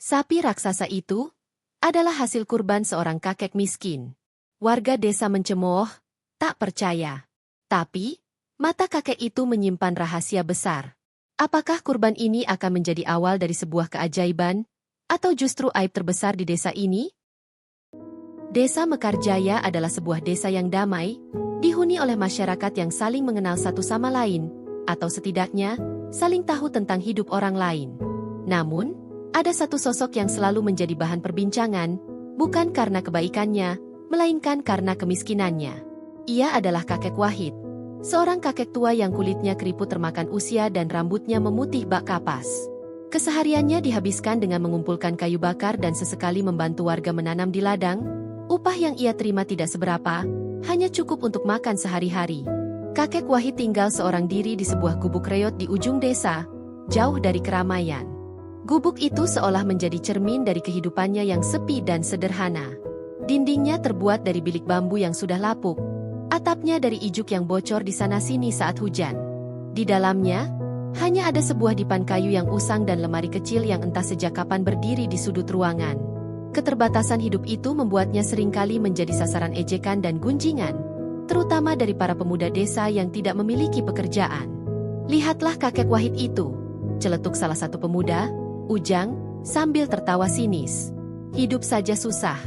Sapi raksasa itu adalah hasil kurban seorang kakek miskin. Warga desa mencemooh, tak percaya. Tapi, mata kakek itu menyimpan rahasia besar. Apakah kurban ini akan menjadi awal dari sebuah keajaiban, atau justru aib terbesar di desa ini? Desa Mekarjaya adalah sebuah desa yang damai, dihuni oleh masyarakat yang saling mengenal satu sama lain, atau setidaknya, saling tahu tentang hidup orang lain. Namun, ada satu sosok yang selalu menjadi bahan perbincangan, bukan karena kebaikannya, melainkan karena kemiskinannya. Ia adalah kakek Wahid, seorang kakek tua yang kulitnya keriput termakan usia dan rambutnya memutih bak kapas. Kesehariannya dihabiskan dengan mengumpulkan kayu bakar dan sesekali membantu warga menanam di ladang. Upah yang ia terima tidak seberapa, hanya cukup untuk makan sehari-hari. Kakek Wahid tinggal seorang diri di sebuah gubuk reot di ujung desa, jauh dari keramaian. Gubuk itu seolah menjadi cermin dari kehidupannya yang sepi dan sederhana. Dindingnya terbuat dari bilik bambu yang sudah lapuk, atapnya dari ijuk yang bocor di sana-sini saat hujan. Di dalamnya, hanya ada sebuah dipan kayu yang usang dan lemari kecil yang entah sejak kapan berdiri di sudut ruangan. Keterbatasan hidup itu membuatnya seringkali menjadi sasaran ejekan dan gunjingan, terutama dari para pemuda desa yang tidak memiliki pekerjaan. "Lihatlah kakek Wahid itu," celetuk salah satu pemuda, Ujang, sambil tertawa sinis. "Hidup saja susah,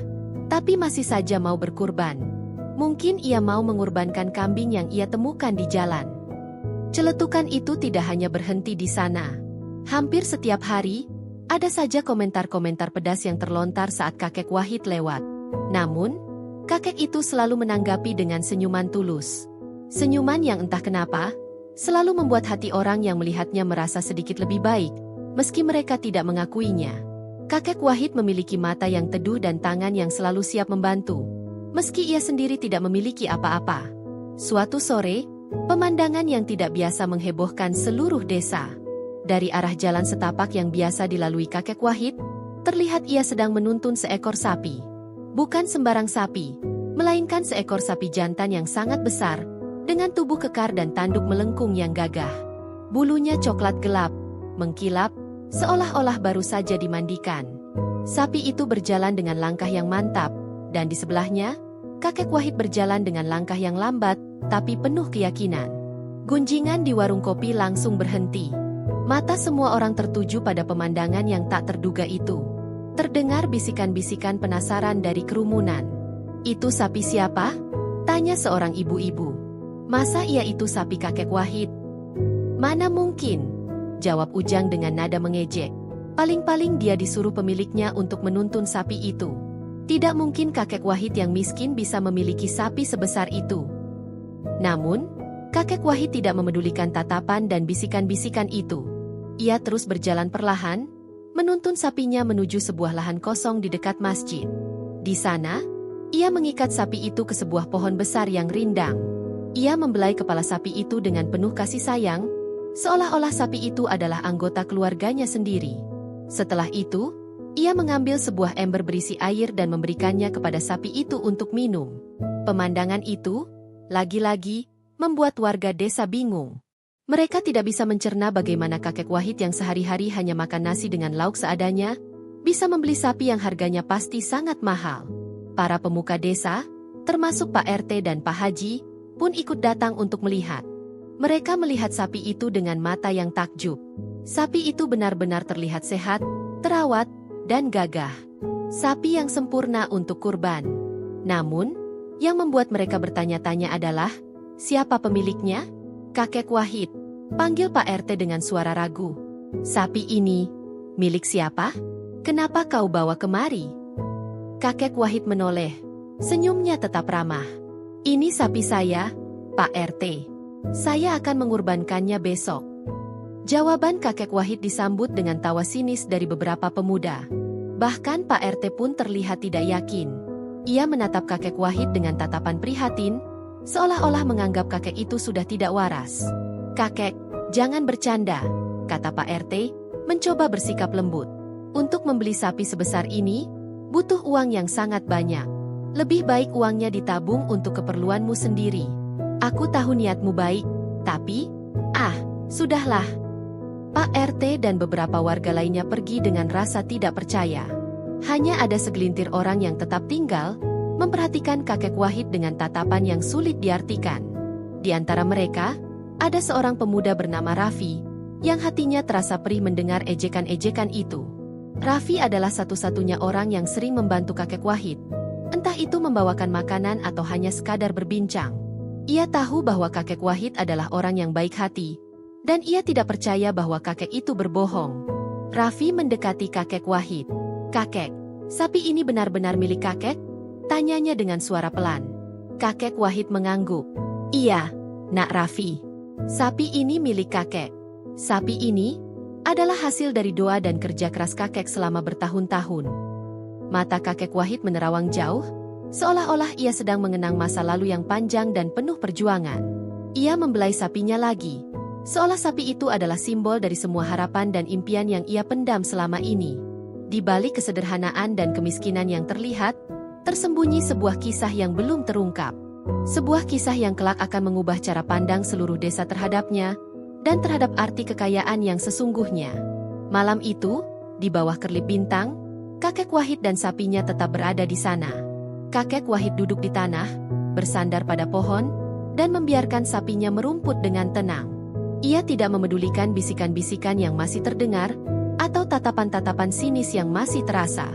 tapi masih saja mau berkurban. Mungkin ia mau mengorbankan kambing yang ia temukan di jalan." Celetukan itu tidak hanya berhenti di sana. Hampir setiap hari, ada saja komentar-komentar pedas yang terlontar saat kakek Wahid lewat. Namun, kakek itu selalu menanggapi dengan senyuman tulus. Senyuman yang entah kenapa, selalu membuat hati orang yang melihatnya merasa sedikit lebih baik, meski mereka tidak mengakuinya. Kakek Wahid memiliki mata yang teduh dan tangan yang selalu siap membantu, meski ia sendiri tidak memiliki apa-apa. Suatu sore, pemandangan yang tidak biasa menghebohkan seluruh desa. Dari arah jalan setapak yang biasa dilalui kakek Wahid, terlihat ia sedang menuntun seekor sapi. Bukan sembarang sapi, melainkan seekor sapi jantan yang sangat besar, dengan tubuh kekar dan tanduk melengkung yang gagah. Bulunya coklat gelap, mengkilap, seolah-olah baru saja dimandikan. Sapi itu berjalan dengan langkah yang mantap, dan di sebelahnya, kakek Wahid berjalan dengan langkah yang lambat, tapi penuh keyakinan. Gunjingan di warung kopi langsung berhenti. Mata semua orang tertuju pada pemandangan yang tak terduga itu. Terdengar bisikan-bisikan penasaran dari kerumunan. "Itu sapi siapa?" tanya seorang ibu-ibu. "Masa ia itu sapi kakek Wahid?" "Mana mungkin," jawab Ujang dengan nada mengejek. "Paling-paling dia disuruh pemiliknya untuk menuntun sapi itu. Tidak mungkin kakek Wahid yang miskin bisa memiliki sapi sebesar itu." Namun, kakek Wahid tidak memedulikan tatapan dan bisikan-bisikan itu. Ia terus berjalan perlahan, menuntun sapinya menuju sebuah lahan kosong di dekat masjid. Di sana, ia mengikat sapi itu ke sebuah pohon besar yang rindang. Ia membelai kepala sapi itu dengan penuh kasih sayang, seolah-olah sapi itu adalah anggota keluarganya sendiri. Setelah itu, ia mengambil sebuah ember berisi air dan memberikannya kepada sapi itu untuk minum. Pemandangan itu, lagi-lagi, membuat warga desa bingung. Mereka tidak bisa mencerna bagaimana kakek Wahid yang sehari-hari hanya makan nasi dengan lauk seadanya, bisa membeli sapi yang harganya pasti sangat mahal. Para pemuka desa, termasuk Pak RT dan Pak Haji, pun ikut datang untuk melihat. Mereka melihat sapi itu dengan mata yang takjub. Sapi itu benar-benar terlihat sehat, terawat, dan gagah. Sapi yang sempurna untuk kurban. Namun, yang membuat mereka bertanya-tanya adalah, siapa pemiliknya? "Kakek Wahid," panggil Pak RT dengan suara ragu. "Sapi ini, milik siapa? Kenapa kau bawa kemari?" Kakek Wahid menoleh. Senyumnya tetap ramah. "Ini sapi saya, Pak RT. Saya akan mengorbankannya besok." Jawaban kakek Wahid disambut dengan tawa sinis dari beberapa pemuda. Bahkan Pak RT pun terlihat tidak yakin. Ia menatap kakek Wahid dengan tatapan prihatin, seolah-olah menganggap kakek itu sudah tidak waras. "Kakek, jangan bercanda," kata Pak RT, mencoba bersikap lembut. "Untuk membeli sapi sebesar ini, butuh uang yang sangat banyak. Lebih baik uangnya ditabung untuk keperluanmu sendiri. Aku tahu niatmu baik, tapi, sudahlah." Pak RT dan beberapa warga lainnya pergi dengan rasa tidak percaya. Hanya ada segelintir orang yang tetap tinggal, memperhatikan kakek Wahid dengan tatapan yang sulit diartikan. Di antara mereka, ada seorang pemuda bernama Raffi, yang hatinya terasa perih mendengar ejekan-ejekan itu. Raffi adalah satu-satunya orang yang sering membantu kakek Wahid, entah itu membawakan makanan atau hanya sekadar berbincang. Ia tahu bahwa kakek Wahid adalah orang yang baik hati, dan ia tidak percaya bahwa kakek itu berbohong. Raffi mendekati kakek Wahid. "Kakek, sapi ini benar-benar milik kakek?" tanyanya dengan suara pelan. Kakek Wahid mengangguk. "Iya, Nak Raffi. Sapi ini milik kakek. Sapi ini adalah hasil dari doa dan kerja keras kakek selama bertahun-tahun." Mata kakek Wahid menerawang jauh, seolah-olah ia sedang mengenang masa lalu yang panjang dan penuh perjuangan. Ia membelai sapinya lagi, seolah sapi itu adalah simbol dari semua harapan dan impian yang ia pendam selama ini. Di balik kesederhanaan dan kemiskinan yang terlihat, tersembunyi sebuah kisah yang belum terungkap. Sebuah kisah yang kelak akan mengubah cara pandang seluruh desa terhadapnya, dan terhadap arti kekayaan yang sesungguhnya. Malam itu, di bawah kerlip bintang, kakek Wahid dan sapinya tetap berada di sana. Kakek Wahid duduk di tanah, bersandar pada pohon, dan membiarkan sapinya merumput dengan tenang. Ia tidak memedulikan bisikan-bisikan yang masih terdengar, atau tatapan-tatapan sinis yang masih terasa.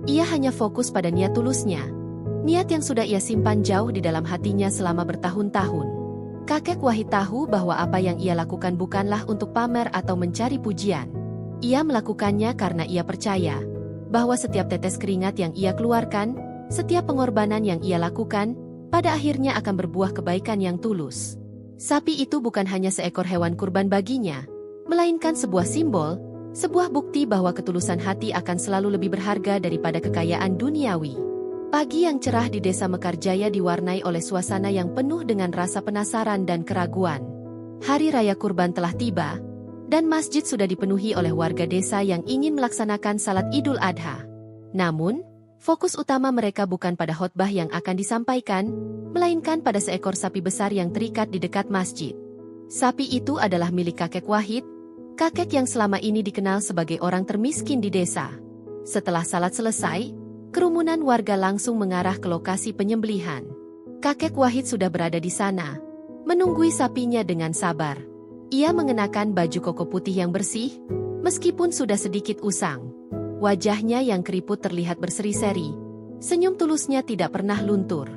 Ia hanya fokus pada niat tulusnya, niat yang sudah ia simpan jauh di dalam hatinya selama bertahun-tahun. Kakek Wahid tahu bahwa apa yang ia lakukan bukanlah untuk pamer atau mencari pujian. Ia melakukannya karena ia percaya bahwa setiap tetes keringat yang ia keluarkan, setiap pengorbanan yang ia lakukan, pada akhirnya akan berbuah kebaikan yang tulus. Sapi itu bukan hanya seekor hewan kurban baginya, melainkan sebuah simbol, sebuah bukti bahwa ketulusan hati akan selalu lebih berharga daripada kekayaan duniawi. Pagi yang cerah di desa Mekarjaya diwarnai oleh suasana yang penuh dengan rasa penasaran dan keraguan. Hari Raya Kurban telah tiba, dan masjid sudah dipenuhi oleh warga desa yang ingin melaksanakan salat Idul Adha. Namun, fokus utama mereka bukan pada khotbah yang akan disampaikan, melainkan pada seekor sapi besar yang terikat di dekat masjid. Sapi itu adalah milik kakek Wahid, kakek yang selama ini dikenal sebagai orang termiskin di desa. Setelah salat selesai, kerumunan warga langsung mengarah ke lokasi penyembelihan. Kakek Wahid sudah berada di sana, menunggui sapinya dengan sabar. Ia mengenakan baju koko putih yang bersih, meskipun sudah sedikit usang. Wajahnya yang keriput terlihat berseri-seri, senyum tulusnya tidak pernah luntur.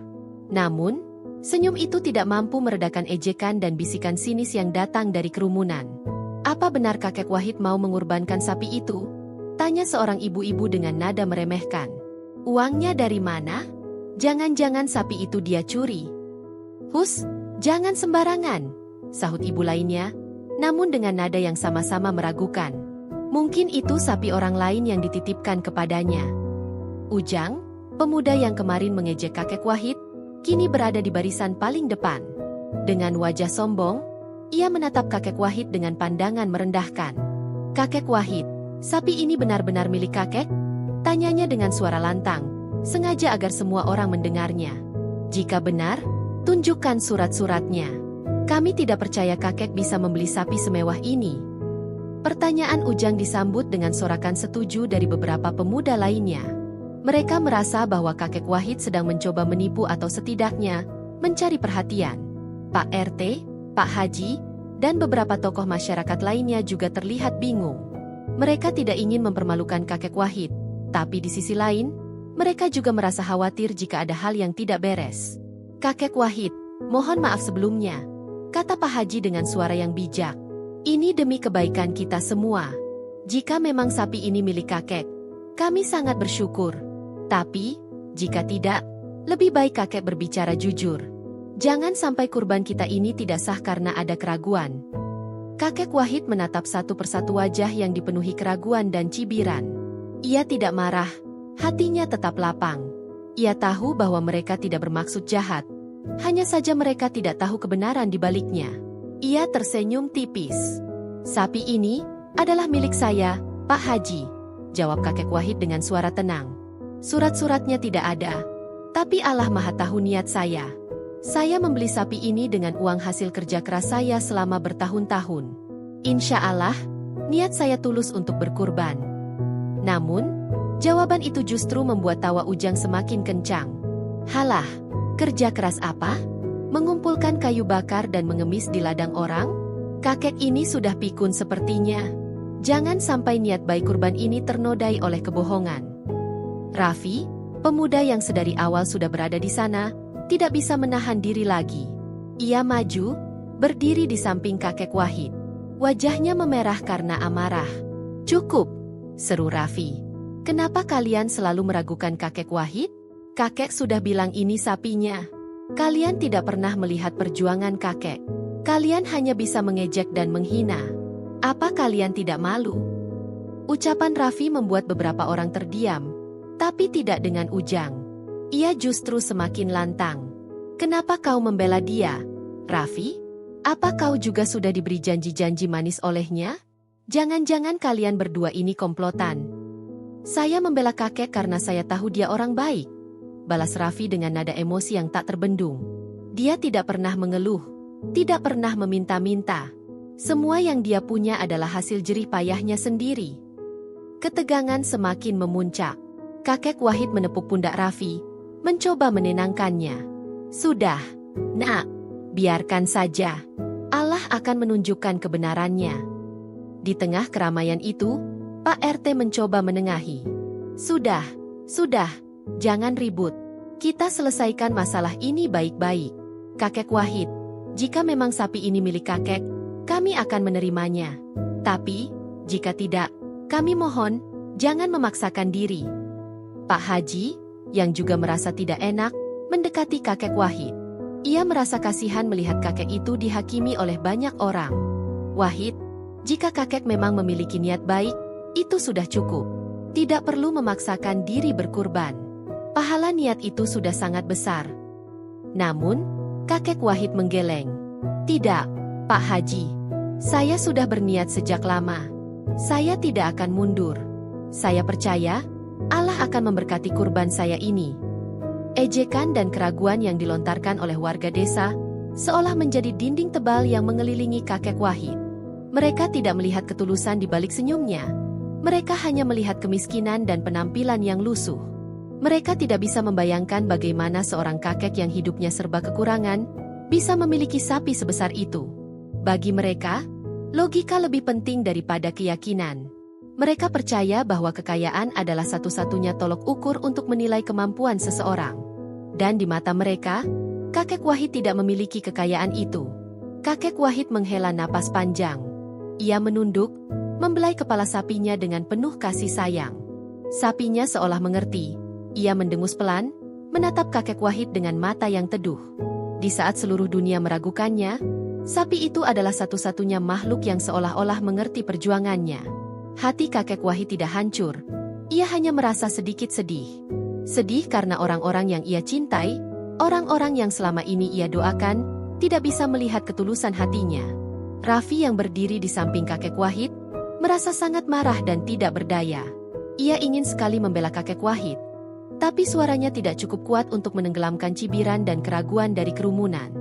Namun, senyum itu tidak mampu meredakan ejekan dan bisikan sinis yang datang dari kerumunan. "Apa benar kakek Wahid mau mengorbankan sapi itu?" tanya seorang ibu-ibu dengan nada meremehkan. "Uangnya dari mana? Jangan-jangan sapi itu dia curi." "Hus, jangan sembarangan," sahut ibu lainnya, namun dengan nada yang sama-sama meragukan. "Mungkin itu sapi orang lain yang dititipkan kepadanya." Ujang, pemuda yang kemarin mengejek kakek Wahid, kini berada di barisan paling depan. Dengan wajah sombong, ia menatap kakek Wahid dengan pandangan merendahkan. "Kakek Wahid, sapi ini benar-benar milik kakek?" tanyanya dengan suara lantang, sengaja agar semua orang mendengarnya. "Jika benar, tunjukkan surat-suratnya. Kami tidak percaya kakek bisa membeli sapi semewah ini." Pertanyaan Ujang disambut dengan sorakan setuju dari beberapa pemuda lainnya. Mereka merasa bahwa kakek Wahid sedang mencoba menipu atau setidaknya mencari perhatian. Pak RT, Pak Haji, dan beberapa tokoh masyarakat lainnya juga terlihat bingung. Mereka tidak ingin mempermalukan kakek Wahid, tapi di sisi lain, mereka juga merasa khawatir jika ada hal yang tidak beres. "Kakek Wahid, mohon maaf sebelumnya," kata Pak Haji dengan suara yang bijak. "Ini demi kebaikan kita semua. Jika memang sapi ini milik kakek, kami sangat bersyukur. Tapi, jika tidak, lebih baik kakek berbicara jujur. Jangan sampai kurban kita ini tidak sah karena ada keraguan." Kakek Wahid menatap satu persatu wajah yang dipenuhi keraguan dan cibiran. Ia tidak marah, hatinya tetap lapang. Ia tahu bahwa mereka tidak bermaksud jahat, hanya saja mereka tidak tahu kebenaran di baliknya. Ia tersenyum tipis. "Sapi ini adalah milik saya, Pak Haji," jawab kakek Wahid dengan suara tenang. "Surat-suratnya tidak ada, tapi Allah Maha Tahu niat saya. Saya membeli sapi ini dengan uang hasil kerja keras saya selama bertahun-tahun. Insya Allah, Niat saya tulus untuk berkurban. Namun, jawaban itu justru membuat tawa Ujang semakin kencang. Halah, kerja keras apa? Mengumpulkan kayu bakar dan mengemis di ladang orang? Kakek ini sudah pikun sepertinya. Jangan sampai niat baik kurban ini ternodai oleh kebohongan. Raffi, pemuda yang sedari awal sudah berada di sana, tidak bisa menahan diri lagi. Ia maju, berdiri di samping kakek Wahid. Wajahnya memerah karena amarah. "Cukup," seru Raffi. "Kenapa kalian selalu meragukan kakek Wahid? Kakek sudah bilang ini sapinya. Kalian tidak pernah melihat perjuangan kakek. Kalian hanya bisa mengejek dan menghina. Apa kalian tidak malu?" Ucapan Raffi membuat beberapa orang terdiam, tapi tidak dengan Ujang. Ia justru semakin lantang. "Kenapa kau membela dia, Raffi? Apa kau juga sudah diberi janji-janji manis olehnya? Jangan-jangan kalian berdua ini komplotan?" "Saya membela kakek karena saya tahu dia orang baik," balas Raffi dengan nada emosi yang tak terbendung. Dia tidak pernah mengeluh, tidak pernah meminta-minta. Semua yang dia punya adalah hasil jerih payahnya sendiri. Ketegangan semakin memuncak. Kakek Wahid menepuk pundak Raffi, mencoba menenangkannya. "Sudah, Nak, biarkan saja. Allah akan menunjukkan kebenarannya." Di tengah keramaian itu, Pak RT mencoba menengahi. Sudah, jangan ribut. Kita selesaikan masalah ini baik-baik. Kakek Wahid, jika memang sapi ini milik kakek, kami akan menerimanya. Tapi, jika tidak, kami mohon, jangan memaksakan diri." Pak Haji, yang juga merasa tidak enak, mendekati kakek Wahid. Ia merasa kasihan melihat kakek itu dihakimi oleh banyak orang. "Wahid, jika kakek memang memiliki niat baik, itu sudah cukup. Tidak perlu memaksakan diri berkurban. Pahala niat itu sudah sangat besar." Namun, kakek Wahid menggeleng. "Tidak, Pak Haji. Saya sudah berniat sejak lama. Saya tidak akan mundur. Saya percaya Allah akan memberkati kurban saya ini." Ejekan dan keraguan yang dilontarkan oleh warga desa seolah menjadi dinding tebal yang mengelilingi kakek Wahid. Mereka tidak melihat ketulusan di balik senyumnya. Mereka hanya melihat kemiskinan dan penampilan yang lusuh. Mereka tidak bisa membayangkan bagaimana seorang kakek yang hidupnya serba kekurangan bisa memiliki sapi sebesar itu. Bagi mereka, logika lebih penting daripada keyakinan. Mereka percaya bahwa kekayaan adalah satu-satunya tolok ukur untuk menilai kemampuan seseorang. Dan di mata mereka, kakek Wahid tidak memiliki kekayaan itu. Kakek Wahid menghela napas panjang. Ia menunduk, membelai kepala sapinya dengan penuh kasih sayang. Sapinya seolah mengerti. Ia mendengus pelan, menatap kakek Wahid dengan mata yang teduh. Di saat seluruh dunia meragukannya, sapi itu adalah satu-satunya makhluk yang seolah-olah mengerti perjuangannya. Hati kakek Wahid tidak hancur. Ia hanya merasa sedikit sedih. Sedih karena orang-orang yang ia cintai, orang-orang yang selama ini ia doakan, tidak bisa melihat ketulusan hatinya. Raffi yang berdiri di samping kakek Wahid, merasa sangat marah dan tidak berdaya. Ia ingin sekali membela kakek Wahid, tapi suaranya tidak cukup kuat untuk menenggelamkan cibiran dan keraguan dari kerumunan.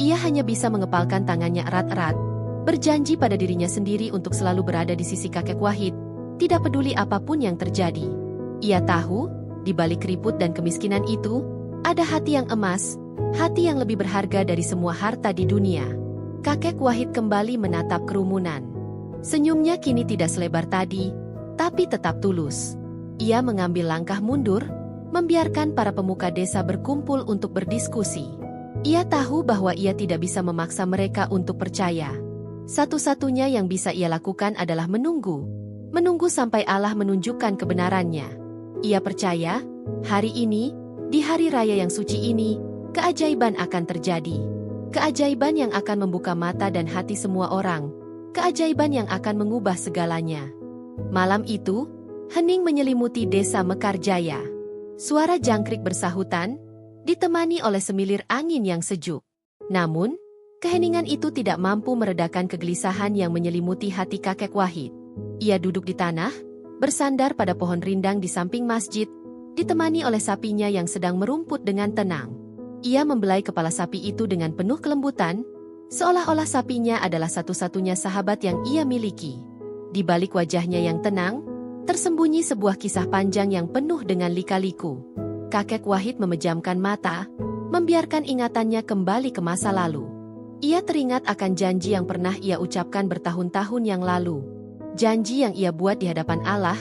Ia hanya bisa mengepalkan tangannya erat-erat, berjanji pada dirinya sendiri untuk selalu berada di sisi kakek Wahid, tidak peduli apapun yang terjadi. Ia tahu, di balik keriput dan kemiskinan itu, ada hati yang emas, hati yang lebih berharga dari semua harta di dunia. Kakek Wahid kembali menatap kerumunan. Senyumnya kini tidak selebar tadi, tapi tetap tulus. Ia mengambil langkah mundur, membiarkan para pemuka desa berkumpul untuk berdiskusi. Ia tahu bahwa ia tidak bisa memaksa mereka untuk percaya. Satu-satunya yang bisa ia lakukan adalah menunggu sampai Allah menunjukkan kebenarannya. Ia percaya, hari ini, di hari raya yang suci ini, keajaiban akan terjadi. Keajaiban yang akan membuka mata dan hati semua orang. Keajaiban yang akan mengubah segalanya. Malam itu, hening menyelimuti desa Mekarjaya. Suara jangkrik bersahutan, ditemani oleh semilir angin yang sejuk. Namun, keheningan itu tidak mampu meredakan kegelisahan yang menyelimuti hati kakek Wahid. Ia duduk di tanah, bersandar pada pohon rindang di samping masjid, ditemani oleh sapinya yang sedang merumput dengan tenang. Ia membelai kepala sapi itu dengan penuh kelembutan, seolah-olah sapinya adalah satu-satunya sahabat yang ia miliki. Di balik wajahnya yang tenang, tersembunyi sebuah kisah panjang yang penuh dengan lika-liku. Kakek Wahid memejamkan mata, membiarkan ingatannya kembali ke masa lalu. Ia teringat akan janji yang pernah ia ucapkan bertahun-tahun yang lalu. Janji yang ia buat di hadapan Allah,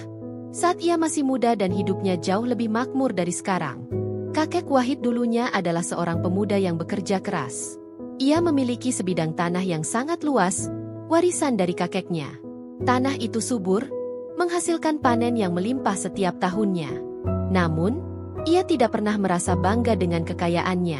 saat ia masih muda dan hidupnya jauh lebih makmur dari sekarang. Kakek Wahid dulunya adalah seorang pemuda yang bekerja keras. Ia memiliki sebidang tanah yang sangat luas, warisan dari kakeknya. Tanah itu subur, menghasilkan panen yang melimpah setiap tahunnya. Namun, ia tidak pernah merasa bangga dengan kekayaannya.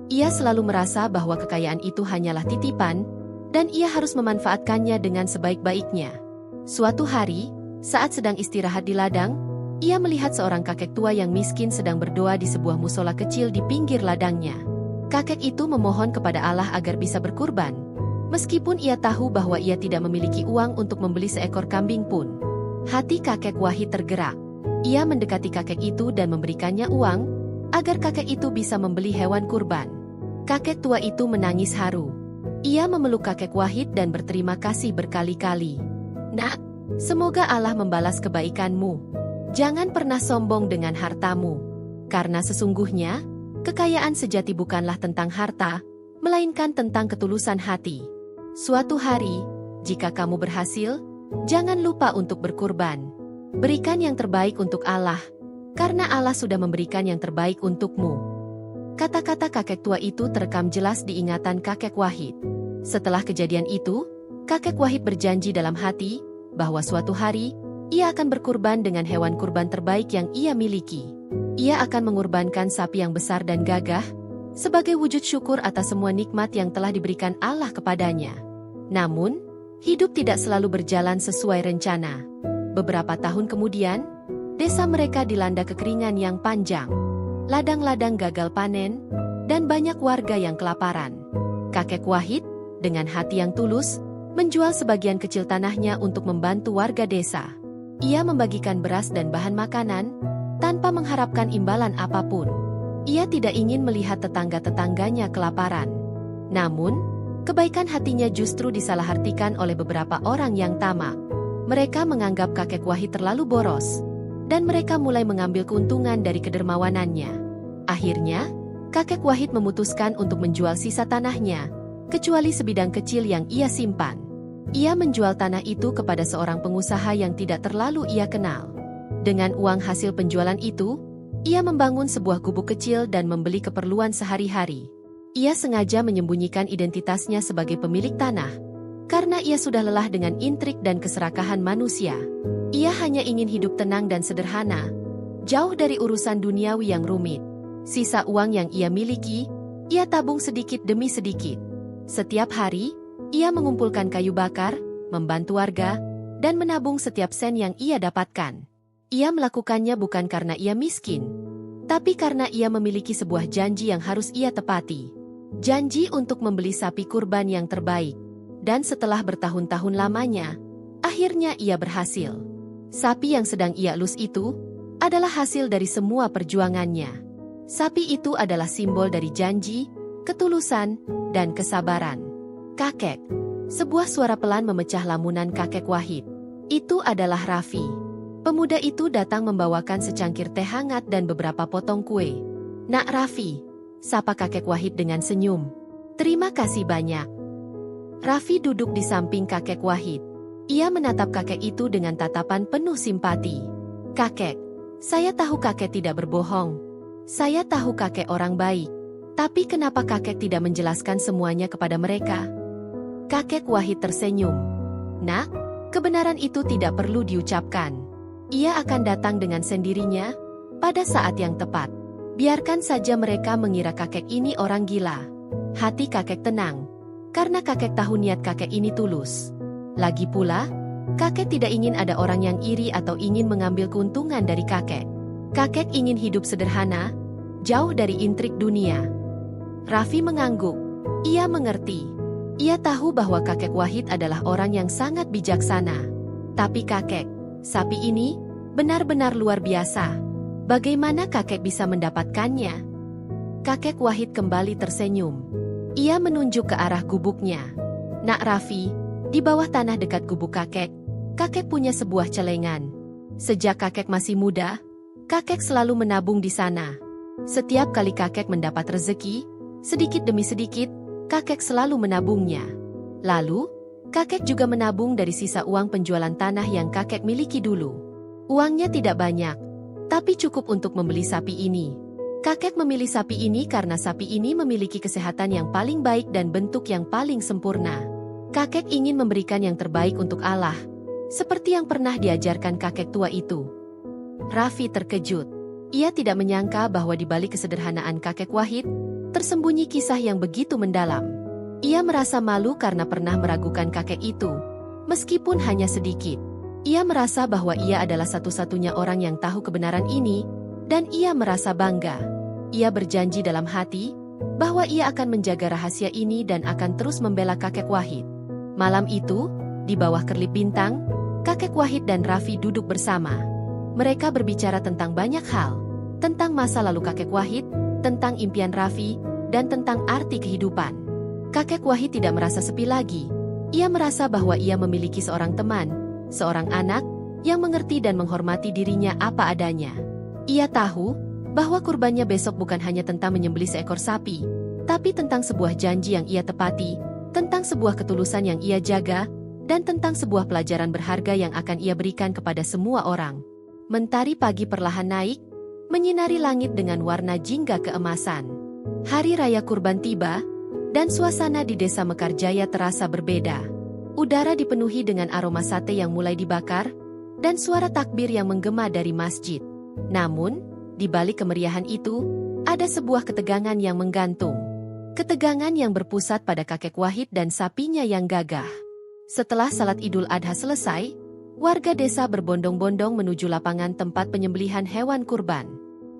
Ia selalu merasa bahwa kekayaan itu hanyalah titipan, dan ia harus memanfaatkannya dengan sebaik-baiknya. Suatu hari, saat sedang istirahat di ladang, ia melihat seorang kakek tua yang miskin sedang berdoa di sebuah musola kecil di pinggir ladangnya. Kakek itu memohon kepada Allah agar bisa berkurban. Meskipun ia tahu bahwa ia tidak memiliki uang untuk membeli seekor kambing pun. Hati kakek Wahid tergerak. Ia mendekati kakek itu dan memberikannya uang, agar kakek itu bisa membeli hewan kurban. Kakek tua itu menangis haru. Ia memeluk kakek Wahid dan berterima kasih berkali-kali. "Nak, semoga Allah membalas kebaikanmu. Jangan pernah sombong dengan hartamu. Karena sesungguhnya, kekayaan sejati bukanlah tentang harta, melainkan tentang ketulusan hati. Suatu hari, jika kamu berhasil, jangan lupa untuk berkurban. Berikan yang terbaik untuk Allah, karena Allah sudah memberikan yang terbaik untukmu." Kata-kata kakek tua itu terekam jelas di ingatan kakek Wahid. Setelah kejadian itu, kakek Wahid berjanji dalam hati, bahwa suatu hari, ia akan berkurban dengan hewan kurban terbaik yang ia miliki. Ia akan mengorbankan sapi yang besar dan gagah, sebagai wujud syukur atas semua nikmat yang telah diberikan Allah kepadanya. Namun, hidup tidak selalu berjalan sesuai rencana. Beberapa tahun kemudian, desa mereka dilanda kekeringan yang panjang. Ladang-ladang gagal panen, dan banyak warga yang kelaparan. Kakek Wahid, dengan hati yang tulus, menjual sebagian kecil tanahnya untuk membantu warga desa. Ia membagikan beras dan bahan makanan, tanpa mengharapkan imbalan apapun. Ia tidak ingin melihat tetangga-tetangganya kelaparan. Namun, kebaikan hatinya justru disalahartikan oleh beberapa orang yang tamak. Mereka menganggap kakek Wahid terlalu boros, dan mereka mulai mengambil keuntungan dari kedermawanannya. Akhirnya, kakek Wahid memutuskan untuk menjual sisa tanahnya, kecuali sebidang kecil yang ia simpan. Ia menjual tanah itu kepada seorang pengusaha yang tidak terlalu ia kenal. Dengan uang hasil penjualan itu, ia membangun sebuah gubuk kecil dan membeli keperluan sehari-hari. Ia sengaja menyembunyikan identitasnya sebagai pemilik tanah, karena ia sudah lelah dengan intrik dan keserakahan manusia. Ia hanya ingin hidup tenang dan sederhana, jauh dari urusan duniawi yang rumit. Sisa uang yang ia miliki, ia tabung sedikit demi sedikit. Setiap hari, ia mengumpulkan kayu bakar, membantu warga, dan menabung setiap sen yang ia dapatkan. Ia melakukannya bukan karena ia miskin, tapi karena ia memiliki sebuah janji yang harus ia tepati. Janji untuk membeli sapi kurban yang terbaik. Dan setelah bertahun-tahun lamanya, akhirnya ia berhasil. Sapi yang sedang ia elus itu adalah hasil dari semua perjuangannya. Sapi itu adalah simbol dari janji, ketulusan, dan kesabaran. "Kakek." Sebuah suara pelan memecah lamunan kakek Wahid. Itu adalah Raffi. Pemuda itu datang membawakan secangkir teh hangat dan beberapa potong kue. "Nak Raffi," sapa kakek Wahid dengan senyum. "Terima kasih banyak." Raffi duduk di samping kakek Wahid. Ia menatap kakek itu dengan tatapan penuh simpati. "Kakek, saya tahu kakek tidak berbohong. Saya tahu kakek orang baik. Tapi kenapa kakek tidak menjelaskan semuanya kepada mereka?" Kakek Wahid tersenyum. "Nak, kebenaran itu tidak perlu diucapkan. Ia akan datang dengan sendirinya, pada saat yang tepat. Biarkan saja mereka mengira kakek ini orang gila." Hati kakek tenang, karena kakek tahu niat kakek ini tulus. Lagi pula, kakek tidak ingin ada orang yang iri atau ingin mengambil keuntungan dari kakek. Kakek ingin hidup sederhana, jauh dari intrik dunia. Raffi mengangguk. Ia mengerti. Ia tahu bahwa kakek Wahid adalah orang yang sangat bijaksana. Tapi kakek, sapi ini, benar-benar luar biasa. Bagaimana kakek bisa mendapatkannya? Kakek Wahid kembali tersenyum. Ia menunjuk ke arah gubuknya. "Nak Raffi, di bawah tanah dekat gubuk kakek, kakek punya sebuah celengan. Sejak kakek masih muda, kakek selalu menabung di sana. Setiap kali kakek mendapat rezeki, sedikit demi sedikit, kakek selalu menabungnya. Lalu, kakek juga menabung dari sisa uang penjualan tanah yang kakek miliki dulu. Uangnya tidak banyak, tapi cukup untuk membeli sapi ini. Kakek memilih sapi ini karena sapi ini memiliki kesehatan yang paling baik dan bentuk yang paling sempurna. Kakek ingin memberikan yang terbaik untuk Allah, seperti yang pernah diajarkan kakek tua itu. Raffi terkejut. Ia tidak menyangka bahwa di balik kesederhanaan kakek Wahid, tersembunyi kisah yang begitu mendalam. Ia merasa malu karena pernah meragukan kakek itu, meskipun hanya sedikit. Ia merasa bahwa ia adalah satu-satunya orang yang tahu kebenaran ini, dan ia merasa bangga. Ia berjanji dalam hati bahwa ia akan menjaga rahasia ini dan akan terus membela kakek Wahid. Malam itu, di bawah kerlip bintang, kakek Wahid dan Raffi duduk bersama. Mereka berbicara tentang banyak hal, tentang masa lalu kakek Wahid, tentang impian Raffi, dan tentang arti kehidupan. Kakek Wahid tidak merasa sepi lagi. Ia merasa bahwa ia memiliki seorang teman, seorang anak, yang mengerti dan menghormati dirinya apa adanya. Ia tahu bahwa kurbannya besok bukan hanya tentang menyembelih seekor sapi, tapi tentang sebuah janji yang ia tepati, tentang sebuah ketulusan yang ia jaga, dan tentang sebuah pelajaran berharga yang akan ia berikan kepada semua orang. Mentari pagi perlahan naik, menyinari langit dengan warna jingga keemasan. Hari Raya Kurban tiba, dan suasana di Desa Mekarjaya terasa berbeda. Udara dipenuhi dengan aroma sate yang mulai dibakar, dan suara takbir yang menggema dari masjid. Namun, di balik kemeriahan itu, ada sebuah ketegangan yang menggantung. Ketegangan yang berpusat pada kakek Wahid dan sapinya yang gagah. Setelah salat Idul Adha selesai, warga desa berbondong-bondong menuju lapangan tempat penyembelihan hewan kurban.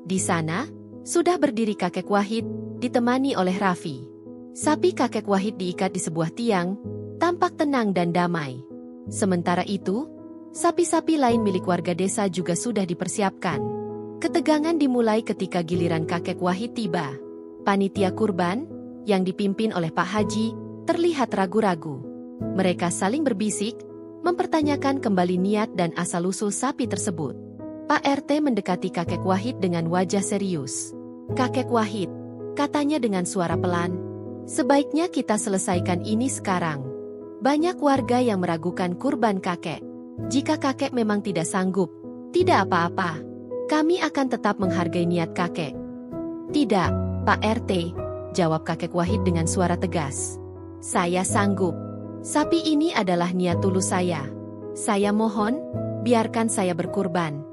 Di sana, sudah berdiri kakek Wahid, ditemani oleh Raffi. Sapi kakek Wahid diikat di sebuah tiang, tampak tenang dan damai. Sementara itu, sapi-sapi lain milik warga desa juga sudah dipersiapkan. Ketegangan dimulai ketika giliran kakek Wahid tiba. Panitia kurban, yang dipimpin oleh Pak Haji, terlihat ragu-ragu. Mereka saling berbisik, mempertanyakan kembali niat dan asal-usul sapi tersebut. Pak RT mendekati kakek Wahid dengan wajah serius. "Kakek Wahid," katanya dengan suara pelan, "sebaiknya kita selesaikan ini sekarang. Banyak warga yang meragukan kurban kakek. Jika kakek memang tidak sanggup, tidak apa-apa. Kami akan tetap menghargai niat kakek." "Tidak, Pak RT," jawab kakek Wahid dengan suara tegas. "Saya sanggup. Sapi ini adalah niat tulus saya. Saya mohon, biarkan saya berkurban."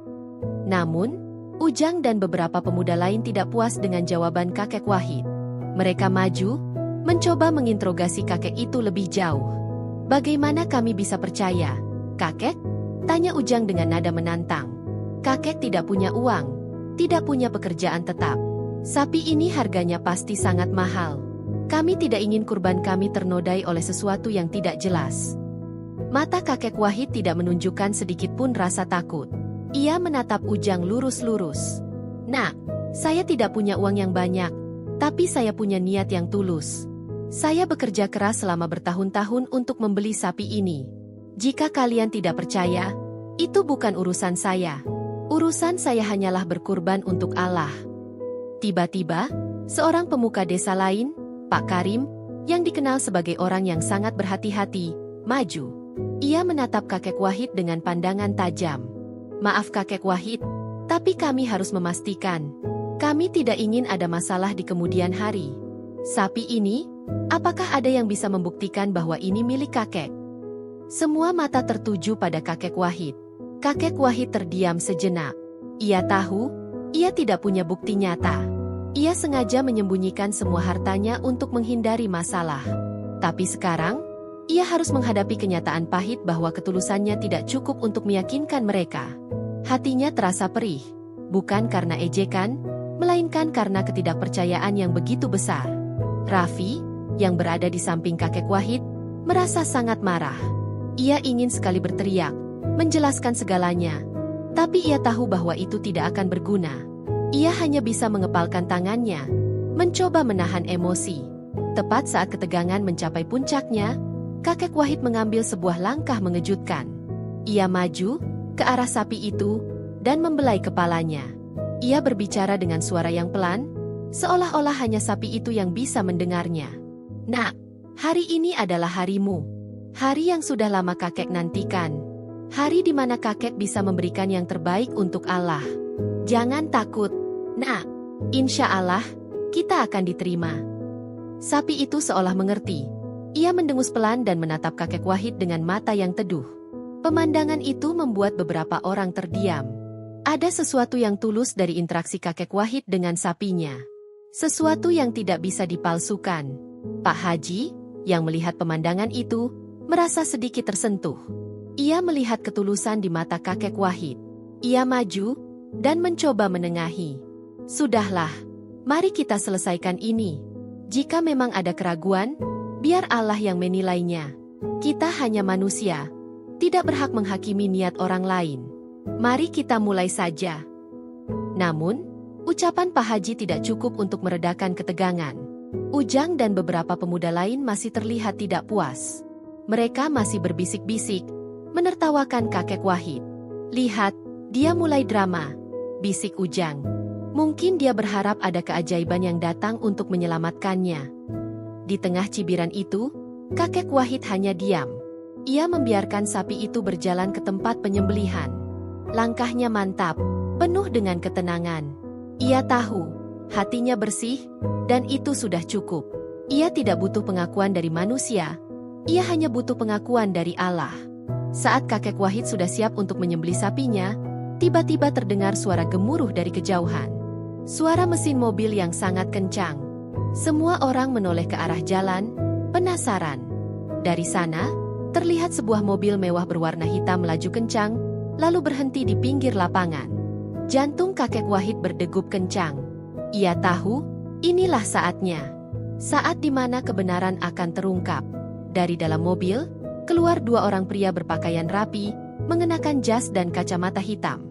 Namun, Ujang dan beberapa pemuda lain tidak puas dengan jawaban kakek Wahid. Mereka maju, mencoba menginterogasi kakek itu lebih jauh. "Bagaimana kami bisa percaya, kakek?" tanya Ujang dengan nada menantang. "Kakek tidak punya uang, tidak punya pekerjaan tetap. Sapi ini harganya pasti sangat mahal. Kami tidak ingin kurban kami ternodai oleh sesuatu yang tidak jelas." Mata kakek Wahid tidak menunjukkan sedikit pun rasa takut. Ia menatap Ujang lurus-lurus. "Nak, saya tidak punya uang yang banyak, tapi saya punya niat yang tulus. Saya bekerja keras selama bertahun-tahun untuk membeli sapi ini. Jika kalian tidak percaya, itu bukan urusan saya. Urusan saya hanyalah berkurban untuk Allah." Tiba-tiba, seorang pemuka desa lain, Pak Karim, yang dikenal sebagai orang yang sangat berhati-hati, maju. Ia menatap kakek Wahid dengan pandangan tajam. "Maaf kakek Wahid, tapi kami harus memastikan. Kami tidak ingin ada masalah di kemudian hari. Sapi ini, apakah ada yang bisa membuktikan bahwa ini milik kakek?" Semua mata tertuju pada kakek Wahid. Kakek Wahid terdiam sejenak. Ia tahu, ia tidak punya bukti nyata. Ia sengaja menyembunyikan semua hartanya untuk menghindari masalah. Tapi sekarang, ia harus menghadapi kenyataan pahit bahwa ketulusannya tidak cukup untuk meyakinkan mereka. Hatinya terasa perih, bukan karena ejekan, melainkan karena ketidakpercayaan yang begitu besar. Raffi, yang berada di samping kakek Wahid, merasa sangat marah. Ia ingin sekali berteriak, menjelaskan segalanya, tapi ia tahu bahwa itu tidak akan berguna. Ia hanya bisa mengepalkan tangannya, mencoba menahan emosi. Tepat saat ketegangan mencapai puncaknya, kakek Wahid mengambil sebuah langkah mengejutkan. Ia maju ke arah sapi itu dan membelai kepalanya. Ia berbicara dengan suara yang pelan, seolah-olah hanya sapi itu yang bisa mendengarnya. "Nak, hari ini adalah harimu. Hari yang sudah lama kakek nantikan. Hari di mana kakek bisa memberikan yang terbaik untuk Allah. Jangan takut, nak. Insya Allah, kita akan diterima." Sapi itu seolah mengerti. Ia mendengus pelan dan menatap kakek Wahid dengan mata yang teduh. Pemandangan itu membuat beberapa orang terdiam. Ada sesuatu yang tulus dari interaksi kakek Wahid dengan sapinya. Sesuatu yang tidak bisa dipalsukan. Pak Haji, yang melihat pemandangan itu, merasa sedikit tersentuh. Ia melihat ketulusan di mata kakek Wahid. Ia maju dan mencoba menengahi. "Sudahlah, mari kita selesaikan ini. Jika memang ada keraguan, biar Allah yang menilainya. Kita hanya manusia, tidak berhak menghakimi niat orang lain. Mari kita mulai saja." Namun, ucapan Pak Haji tidak cukup untuk meredakan ketegangan. Ujang dan beberapa pemuda lain masih terlihat tidak puas. Mereka masih berbisik-bisik, menertawakan kakek Wahid. "Lihat, dia mulai drama," bisik Ujang. "Mungkin dia berharap ada keajaiban yang datang untuk menyelamatkannya." Di tengah cibiran itu, kakek Wahid hanya diam. Ia membiarkan sapi itu berjalan ke tempat penyembelihan. Langkahnya mantap, penuh dengan ketenangan. Ia tahu, hatinya bersih, dan itu sudah cukup. Ia tidak butuh pengakuan dari manusia, ia hanya butuh pengakuan dari Allah. Saat kakek Wahid sudah siap untuk menyembelih sapinya, tiba-tiba terdengar suara gemuruh dari kejauhan. Suara mesin mobil yang sangat kencang. Semua orang menoleh ke arah jalan, penasaran. Dari sana, terlihat sebuah mobil mewah berwarna hitam melaju kencang, lalu berhenti di pinggir lapangan. Jantung kakek Wahid berdegup kencang. Ia tahu, inilah saatnya. Saat di mana kebenaran akan terungkap. Dari dalam mobil, keluar dua orang pria berpakaian rapi, mengenakan jas dan kacamata hitam.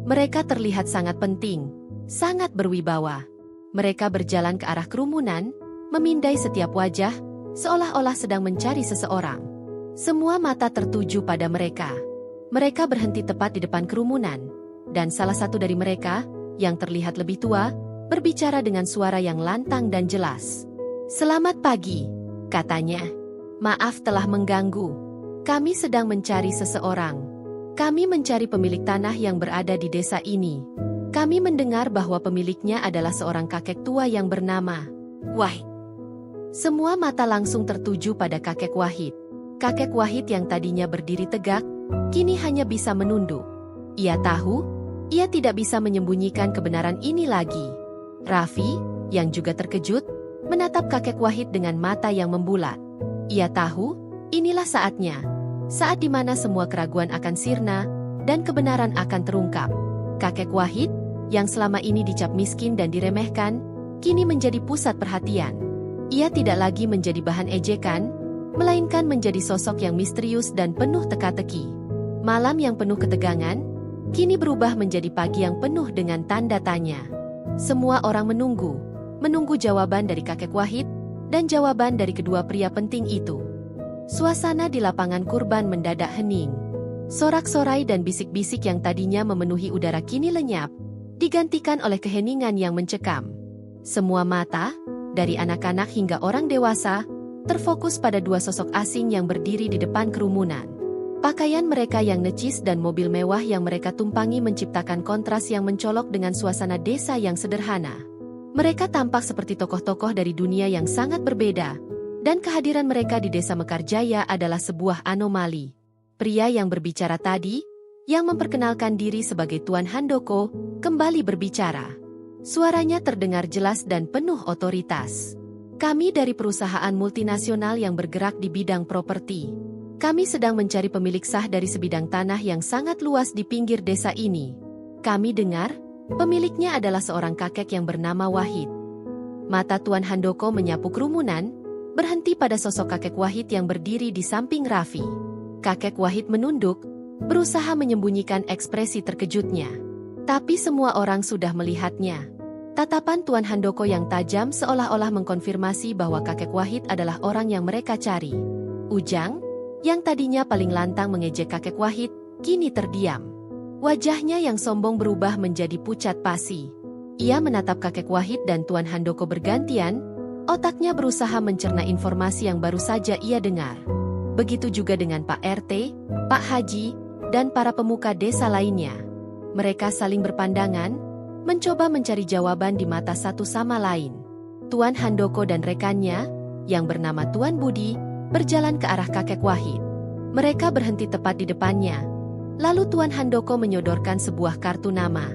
Mereka terlihat sangat penting, sangat berwibawa. Mereka berjalan ke arah kerumunan, memindai setiap wajah, seolah-olah sedang mencari seseorang. Semua mata tertuju pada mereka. Mereka berhenti tepat di depan kerumunan, dan salah satu dari mereka, yang terlihat lebih tua, berbicara dengan suara yang lantang dan jelas. "Selamat pagi," katanya. "Maaf telah mengganggu. Kami sedang mencari seseorang. Kami mencari pemilik tanah yang berada di desa ini. Kami mendengar bahwa pemiliknya adalah seorang kakek tua yang bernama Wahid." Semua mata langsung tertuju pada kakek Wahid. Kakek Wahid yang tadinya berdiri tegak, kini hanya bisa menunduk. Ia tahu, ia tidak bisa menyembunyikan kebenaran ini lagi. Raffi, yang juga terkejut, menatap kakek Wahid dengan mata yang membulat. Ia tahu, inilah saatnya. Saat di mana semua keraguan akan sirna, dan kebenaran akan terungkap. Kakek Wahid, yang selama ini dicap miskin dan diremehkan, kini menjadi pusat perhatian. Ia tidak lagi menjadi bahan ejekan, melainkan menjadi sosok yang misterius dan penuh teka-teki. Malam yang penuh ketegangan, kini berubah menjadi pagi yang penuh dengan tanda tanya. Semua orang menunggu jawaban dari kakek Wahid, dan jawaban dari kedua pria penting itu. Suasana di lapangan kurban mendadak hening. Sorak-sorai dan bisik-bisik yang tadinya memenuhi udara kini lenyap, digantikan oleh keheningan yang mencekam. Semua mata, dari anak-anak hingga orang dewasa, terfokus pada dua sosok asing yang berdiri di depan kerumunan. Pakaian mereka yang necis dan mobil mewah yang mereka tumpangi menciptakan kontras yang mencolok dengan suasana desa yang sederhana. Mereka tampak seperti tokoh-tokoh dari dunia yang sangat berbeda, dan kehadiran mereka di desa Mekarjaya adalah sebuah anomali. Pria yang berbicara tadi, yang memperkenalkan diri sebagai Tuan Handoko, kembali berbicara. Suaranya terdengar jelas dan penuh otoritas. "Kami dari perusahaan multinasional yang bergerak di bidang properti. Kami sedang mencari pemilik sah dari sebidang tanah yang sangat luas di pinggir desa ini. Kami dengar, pemiliknya adalah seorang kakek yang bernama Wahid." Mata Tuan Handoko menyapu kerumunan, berhenti pada sosok kakek Wahid yang berdiri di samping Raffi. Kakek Wahid menunduk, berusaha menyembunyikan ekspresi terkejutnya. Tapi semua orang sudah melihatnya. Tatapan Tuan Handoko yang tajam seolah-olah mengkonfirmasi bahwa kakek Wahid adalah orang yang mereka cari. Ujang, yang tadinya paling lantang mengejek kakek Wahid, kini terdiam. Wajahnya yang sombong berubah menjadi pucat pasi. Ia menatap kakek Wahid dan Tuan Handoko bergantian, otaknya berusaha mencerna informasi yang baru saja ia dengar. Begitu juga dengan Pak RT, Pak Haji, dan para pemuka desa lainnya. Mereka saling berpandangan, mencoba mencari jawaban di mata satu sama lain. Tuan Handoko dan rekannya, yang bernama Tuan Budi, berjalan ke arah kakek Wahid. Mereka berhenti tepat di depannya. Lalu Tuan Handoko menyodorkan sebuah kartu nama.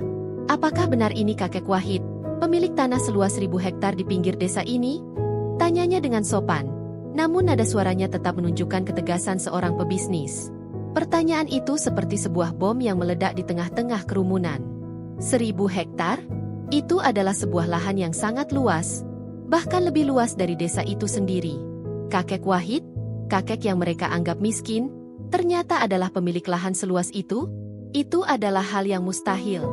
Apakah benar ini kakek Wahid, pemilik tanah seluas 1000 hektar di pinggir desa ini? Tanyanya dengan sopan, namun nada suaranya tetap menunjukkan ketegasan seorang pebisnis. Pertanyaan itu seperti sebuah bom yang meledak di tengah-tengah kerumunan. 1000 hektar? Itu adalah sebuah lahan yang sangat luas, bahkan lebih luas dari desa itu sendiri. Kakek Wahid, kakek yang mereka anggap miskin, ternyata adalah pemilik lahan seluas itu? Itu adalah hal yang mustahil.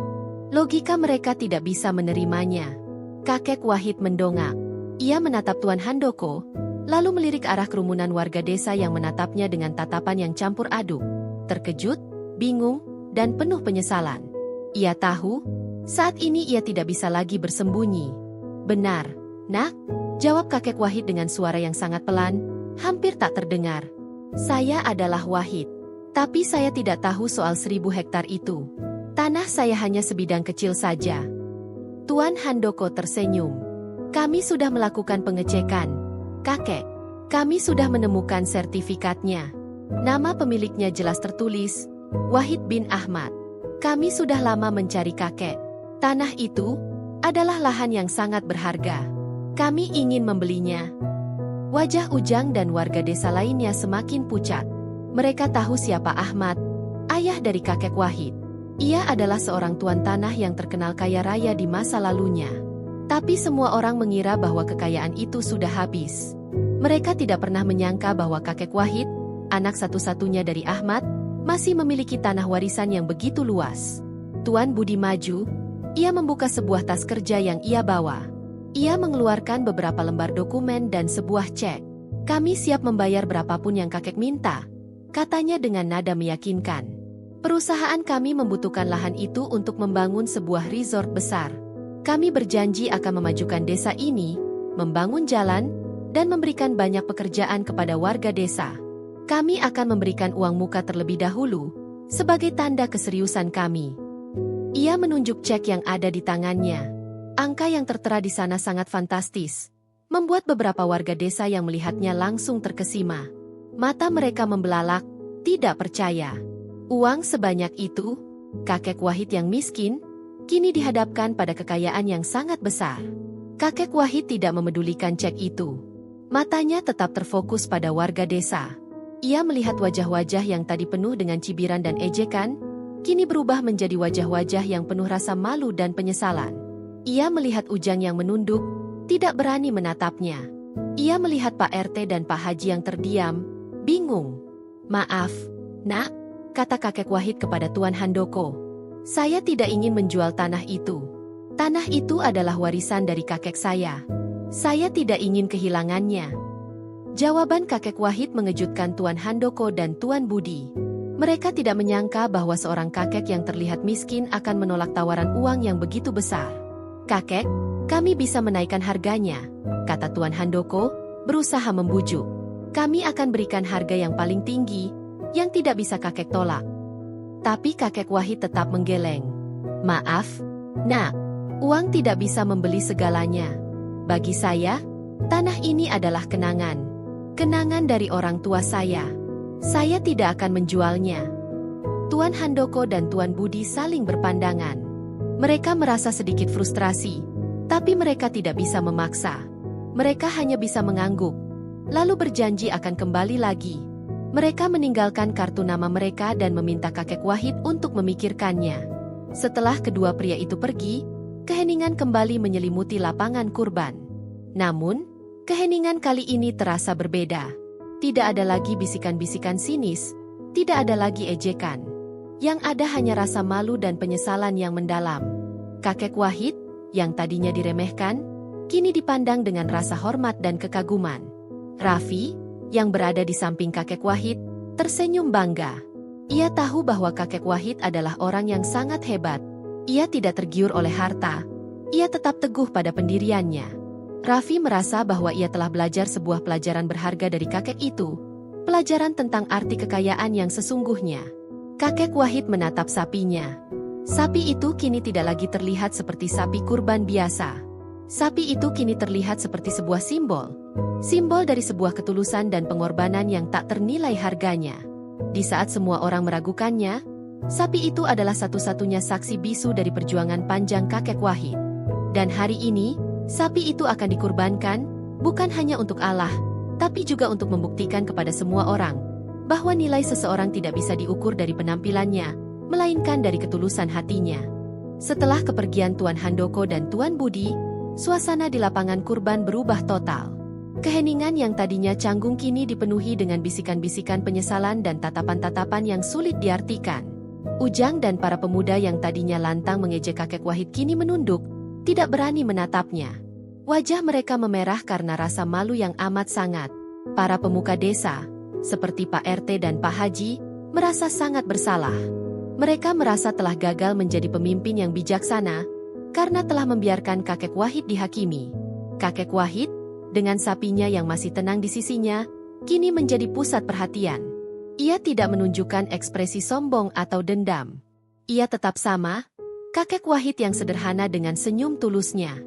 Logika mereka tidak bisa menerimanya. Kakek Wahid mendongak. Ia menatap Tuan Handoko, lalu melirik arah kerumunan warga desa yang menatapnya dengan tatapan yang campur aduk, terkejut, bingung, dan penuh penyesalan. Ia tahu, saat ini ia tidak bisa lagi bersembunyi. Benar, Nak, jawab kakek Wahid dengan suara yang sangat pelan, hampir tak terdengar. Saya adalah Wahid, tapi saya tidak tahu soal 1000 hektar itu. Tanah saya hanya sebidang kecil saja. Tuan Handoko tersenyum. Kami sudah melakukan pengecekan. Kakek, kami sudah menemukan sertifikatnya. Nama pemiliknya jelas tertulis, Wahid bin Ahmad. Kami sudah lama mencari kakek. Tanah itu adalah lahan yang sangat berharga. Kami ingin membelinya. Wajah Ujang dan warga desa lainnya semakin pucat. Mereka tahu siapa Ahmad, ayah dari kakek Wahid. Ia adalah seorang tuan tanah yang terkenal kaya raya di masa lalunya. Tapi semua orang mengira bahwa kekayaan itu sudah habis. Mereka tidak pernah menyangka bahwa kakek Wahid, anak satu-satunya dari Ahmad, masih memiliki tanah warisan yang begitu luas. Tuan Budi maju, ia membuka sebuah tas kerja yang ia bawa. Ia mengeluarkan beberapa lembar dokumen dan sebuah cek. Kami siap membayar berapapun yang kakek minta, katanya dengan nada meyakinkan. Perusahaan kami membutuhkan lahan itu untuk membangun sebuah resort besar. Kami berjanji akan memajukan desa ini, membangun jalan, dan memberikan banyak pekerjaan kepada warga desa. Kami akan memberikan uang muka terlebih dahulu, sebagai tanda keseriusan kami. Ia menunjuk cek yang ada di tangannya. Angka yang tertera di sana sangat fantastis, membuat beberapa warga desa yang melihatnya langsung terkesima. Mata mereka membelalak, tidak percaya. Uang sebanyak itu, kakek Wahid yang miskin, kini dihadapkan pada kekayaan yang sangat besar. Kakek Wahid tidak memedulikan cek itu. Matanya tetap terfokus pada warga desa. Ia melihat wajah-wajah yang tadi penuh dengan cibiran dan ejekan, kini berubah menjadi wajah-wajah yang penuh rasa malu dan penyesalan. Ia melihat Ujang yang menunduk, tidak berani menatapnya. Ia melihat Pak RT dan Pak Haji yang terdiam, bingung. Maaf, Nak, kata kakek Wahid kepada Tuan Handoko. Saya tidak ingin menjual tanah itu. Tanah itu adalah warisan dari kakek saya. Saya tidak ingin kehilangannya. Jawaban kakek Wahid mengejutkan Tuan Handoko dan Tuan Budi. Mereka tidak menyangka bahwa seorang kakek yang terlihat miskin akan menolak tawaran uang yang begitu besar. Kakek, kami bisa menaikkan harganya, kata Tuan Handoko, berusaha membujuk. Kami akan berikan harga yang paling tinggi, yang tidak bisa kakek tolak. Tapi kakek Wahid tetap menggeleng. Maaf, Nak, uang tidak bisa membeli segalanya. Bagi saya, tanah ini adalah kenangan. Kenangan dari orang tua saya. Saya tidak akan menjualnya. Tuan Handoko dan Tuan Budi saling berpandangan. Mereka merasa sedikit frustrasi, tapi mereka tidak bisa memaksa. Mereka hanya bisa mengangguk, lalu berjanji akan kembali lagi. Mereka meninggalkan kartu nama mereka dan meminta kakek Wahid untuk memikirkannya. Setelah kedua pria itu pergi, keheningan kembali menyelimuti lapangan kurban. Namun, keheningan kali ini terasa berbeda. Tidak ada lagi bisikan-bisikan sinis, tidak ada lagi ejekan. Yang ada hanya rasa malu dan penyesalan yang mendalam. Kakek Wahid, yang tadinya diremehkan, kini dipandang dengan rasa hormat dan kekaguman. Raffi, yang berada di samping kakek Wahid, tersenyum bangga. Ia tahu bahwa kakek Wahid adalah orang yang sangat hebat. Ia tidak tergiur oleh harta. Ia tetap teguh pada pendiriannya. Raffi merasa bahwa ia telah belajar sebuah pelajaran berharga dari kakek itu. Pelajaran tentang arti kekayaan yang sesungguhnya. Kakek Wahid menatap sapinya. Sapi itu kini tidak lagi terlihat seperti sapi kurban biasa. Sapi itu kini terlihat seperti sebuah simbol. Simbol dari sebuah ketulusan dan pengorbanan yang tak ternilai harganya. Di saat semua orang meragukannya, sapi itu adalah satu-satunya saksi bisu dari perjuangan panjang kakek Wahid. Dan hari ini, sapi itu akan dikurbankan, bukan hanya untuk Allah, tapi juga untuk membuktikan kepada semua orang, bahwa nilai seseorang tidak bisa diukur dari penampilannya, melainkan dari ketulusan hatinya. Setelah kepergian Tuan Handoko dan Tuan Budi, suasana di lapangan kurban berubah total. Keheningan yang tadinya canggung kini dipenuhi dengan bisikan-bisikan penyesalan dan tatapan-tatapan yang sulit diartikan. Ujang dan para pemuda yang tadinya lantang mengejek kakek Wahid kini menunduk, tidak berani menatapnya. Wajah mereka memerah karena rasa malu yang amat sangat. Para pemuka desa, seperti Pak RT dan Pak Haji, merasa sangat bersalah. Mereka merasa telah gagal menjadi pemimpin yang bijaksana, karena telah membiarkan kakek Wahid dihakimi. Kakek Wahid, dengan sapinya yang masih tenang di sisinya, kini menjadi pusat perhatian. Ia tidak menunjukkan ekspresi sombong atau dendam. Ia tetap sama, kakek Wahid yang sederhana dengan senyum tulusnya.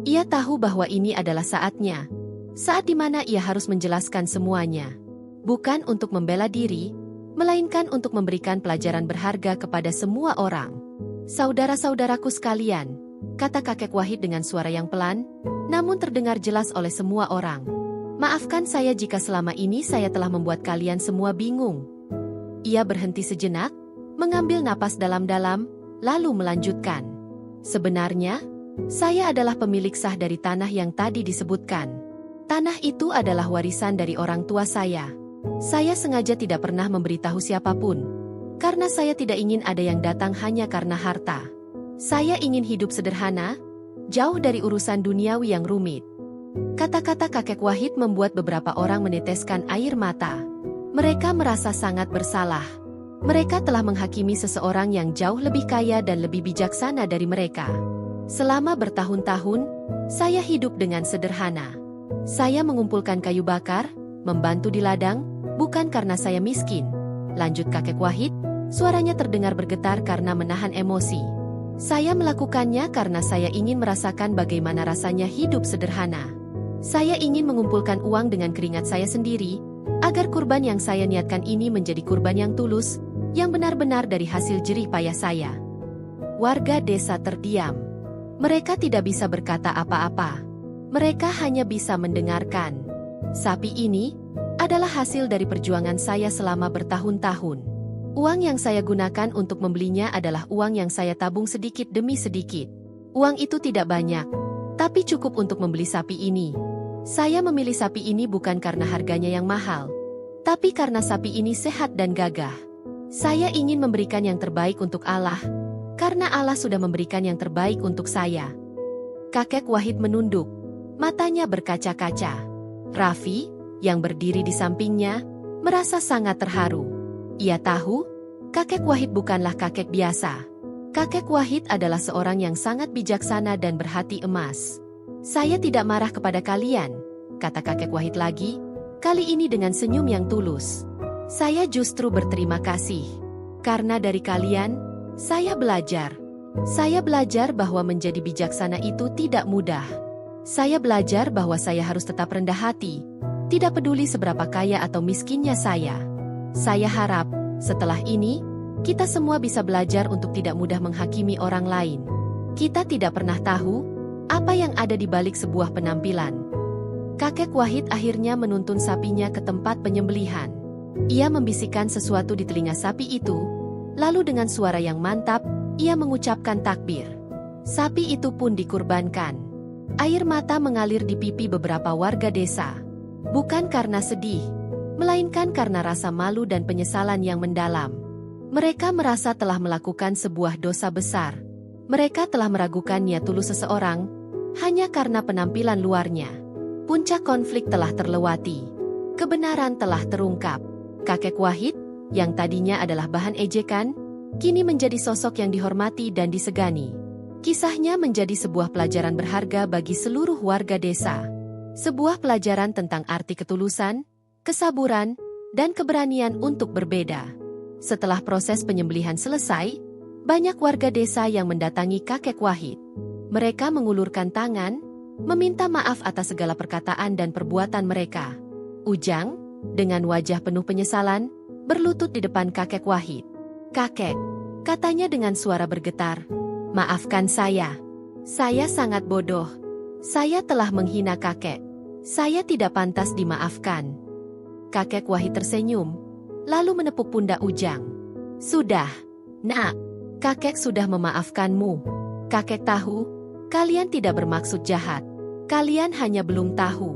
Ia tahu bahwa ini adalah saatnya. Saat di mana ia harus menjelaskan semuanya. Bukan untuk membela diri, melainkan untuk memberikan pelajaran berharga kepada semua orang. Saudara-saudaraku sekalian, kata kakek Wahid dengan suara yang pelan, namun terdengar jelas oleh semua orang. Maafkan saya jika selama ini saya telah membuat kalian semua bingung. Ia berhenti sejenak, mengambil napas dalam-dalam, lalu melanjutkan. Sebenarnya, saya adalah pemilik sah dari tanah yang tadi disebutkan. Tanah itu adalah warisan dari orang tua saya. Saya sengaja tidak pernah memberitahu siapapun, karena saya tidak ingin ada yang datang hanya karena harta. Saya ingin hidup sederhana, jauh dari urusan duniawi yang rumit. Kata-kata kakek Wahid membuat beberapa orang meneteskan air mata. Mereka merasa sangat bersalah. Mereka telah menghakimi seseorang yang jauh lebih kaya dan lebih bijaksana dari mereka. Selama bertahun-tahun, saya hidup dengan sederhana. Saya mengumpulkan kayu bakar, membantu di ladang, bukan karena saya miskin. Lanjut kakek Wahid, suaranya terdengar bergetar karena menahan emosi. Saya melakukannya karena saya ingin merasakan bagaimana rasanya hidup sederhana. Saya ingin mengumpulkan uang dengan keringat saya sendiri, agar kurban yang saya niatkan ini menjadi kurban yang tulus, yang benar-benar dari hasil jerih payah saya. Warga desa terdiam. Mereka tidak bisa berkata apa-apa. Mereka hanya bisa mendengarkan. Sapi ini adalah hasil dari perjuangan saya selama bertahun-tahun. Uang yang saya gunakan untuk membelinya adalah uang yang saya tabung sedikit demi sedikit. Uang itu tidak banyak, tapi cukup untuk membeli sapi ini. Saya memilih sapi ini bukan karena harganya yang mahal, tapi karena sapi ini sehat dan gagah. Saya ingin memberikan yang terbaik untuk Allah, karena Allah sudah memberikan yang terbaik untuk saya. Kakek Wahid menunduk, matanya berkaca-kaca. Raffi, yang berdiri di sampingnya, merasa sangat terharu. Ia tahu, kakek Wahid bukanlah kakek biasa. Kakek Wahid adalah seorang yang sangat bijaksana dan berhati emas. Saya tidak marah kepada kalian, kata kakek Wahid lagi, kali ini dengan senyum yang tulus. Saya justru berterima kasih. Karena dari kalian, saya belajar. Saya belajar bahwa menjadi bijaksana itu tidak mudah. Saya belajar bahwa saya harus tetap rendah hati, tidak peduli seberapa kaya atau miskinnya saya. Saya harap, setelah ini, kita semua bisa belajar untuk tidak mudah menghakimi orang lain. Kita tidak pernah tahu apa yang ada di balik sebuah penampilan. Kakek Wahid akhirnya menuntun sapinya ke tempat penyembelihan. Ia membisikkan sesuatu di telinga sapi itu, lalu dengan suara yang mantap, ia mengucapkan takbir. Sapi itu pun dikurbankan. Air mata mengalir di pipi beberapa warga desa. Bukan karena sedih, melainkan karena rasa malu dan penyesalan yang mendalam. Mereka merasa telah melakukan sebuah dosa besar. Mereka telah meragukan niat tulus seseorang, hanya karena penampilan luarnya. Puncak konflik telah terlewati. Kebenaran telah terungkap. Kakek Wahid, yang tadinya adalah bahan ejekan, kini menjadi sosok yang dihormati dan disegani. Kisahnya menjadi sebuah pelajaran berharga bagi seluruh warga desa. Sebuah pelajaran tentang arti ketulusan, kesabaran, dan keberanian untuk berbeda. Setelah proses penyembelihan selesai, banyak warga desa yang mendatangi kakek Wahid. Mereka mengulurkan tangan, meminta maaf atas segala perkataan dan perbuatan mereka. Ujang, dengan wajah penuh penyesalan, berlutut di depan kakek Wahid. "Kakek," katanya dengan suara bergetar, "maafkan saya. Saya sangat bodoh. Saya telah menghina kakek. Saya tidak pantas dimaafkan." Kakek Wahid tersenyum, lalu menepuk pundak Ujang. "Sudah, Nak. Kakek sudah memaafkanmu. Kakek tahu, kalian tidak bermaksud jahat. Kalian hanya belum tahu.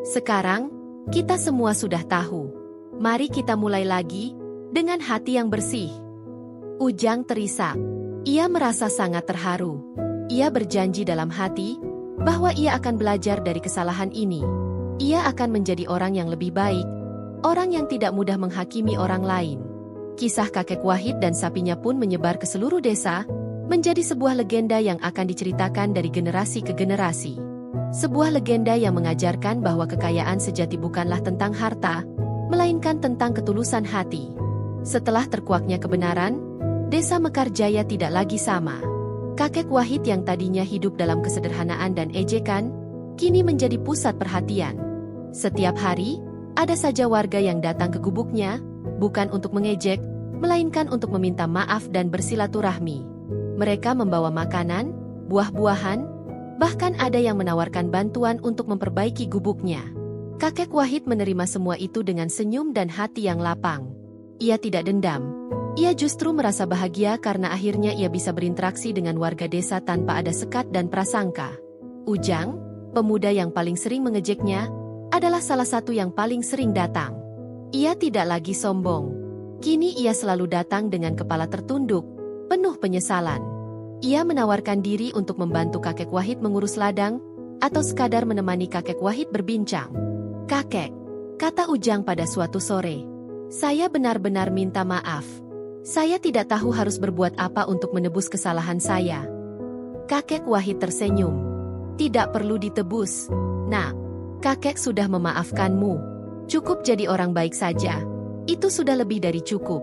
Sekarang, kita semua sudah tahu. Mari kita mulai lagi, dengan hati yang bersih." Ujang terisak. Ia merasa sangat terharu. Ia berjanji dalam hati, bahwa ia akan belajar dari kesalahan ini. Ia akan menjadi orang yang lebih baik, orang yang tidak mudah menghakimi orang lain. Kisah kakek Wahid dan sapinya pun menyebar ke seluruh desa, menjadi sebuah legenda yang akan diceritakan dari generasi ke generasi. Sebuah legenda yang mengajarkan bahwa kekayaan sejati bukanlah tentang harta, melainkan tentang ketulusan hati. Setelah terkuaknya kebenaran, desa Mekarjaya tidak lagi sama. Kakek Wahid yang tadinya hidup dalam kesederhanaan dan ejekan, kini menjadi pusat perhatian. Setiap hari, ada saja warga yang datang ke gubuknya, bukan untuk mengejek, melainkan untuk meminta maaf dan bersilaturahmi. Mereka membawa makanan, buah-buahan, bahkan ada yang menawarkan bantuan untuk memperbaiki gubuknya. Kakek Wahid menerima semua itu dengan senyum dan hati yang lapang. Ia tidak dendam. Ia justru merasa bahagia karena akhirnya ia bisa berinteraksi dengan warga desa tanpa ada sekat dan prasangka. Ujang, pemuda yang paling sering mengejeknya, adalah salah satu yang paling sering datang. Ia tidak lagi sombong. Kini ia selalu datang dengan kepala tertunduk, penuh penyesalan. Ia menawarkan diri untuk membantu kakek Wahid mengurus ladang, atau sekadar menemani kakek Wahid berbincang. "Kakek," kata Ujang pada suatu sore, "saya benar-benar minta maaf. Saya tidak tahu harus berbuat apa untuk menebus kesalahan saya." Kakek Wahid tersenyum. "Tidak perlu ditebus, Nak. Kakek sudah memaafkanmu. Cukup jadi orang baik saja. Itu sudah lebih dari cukup."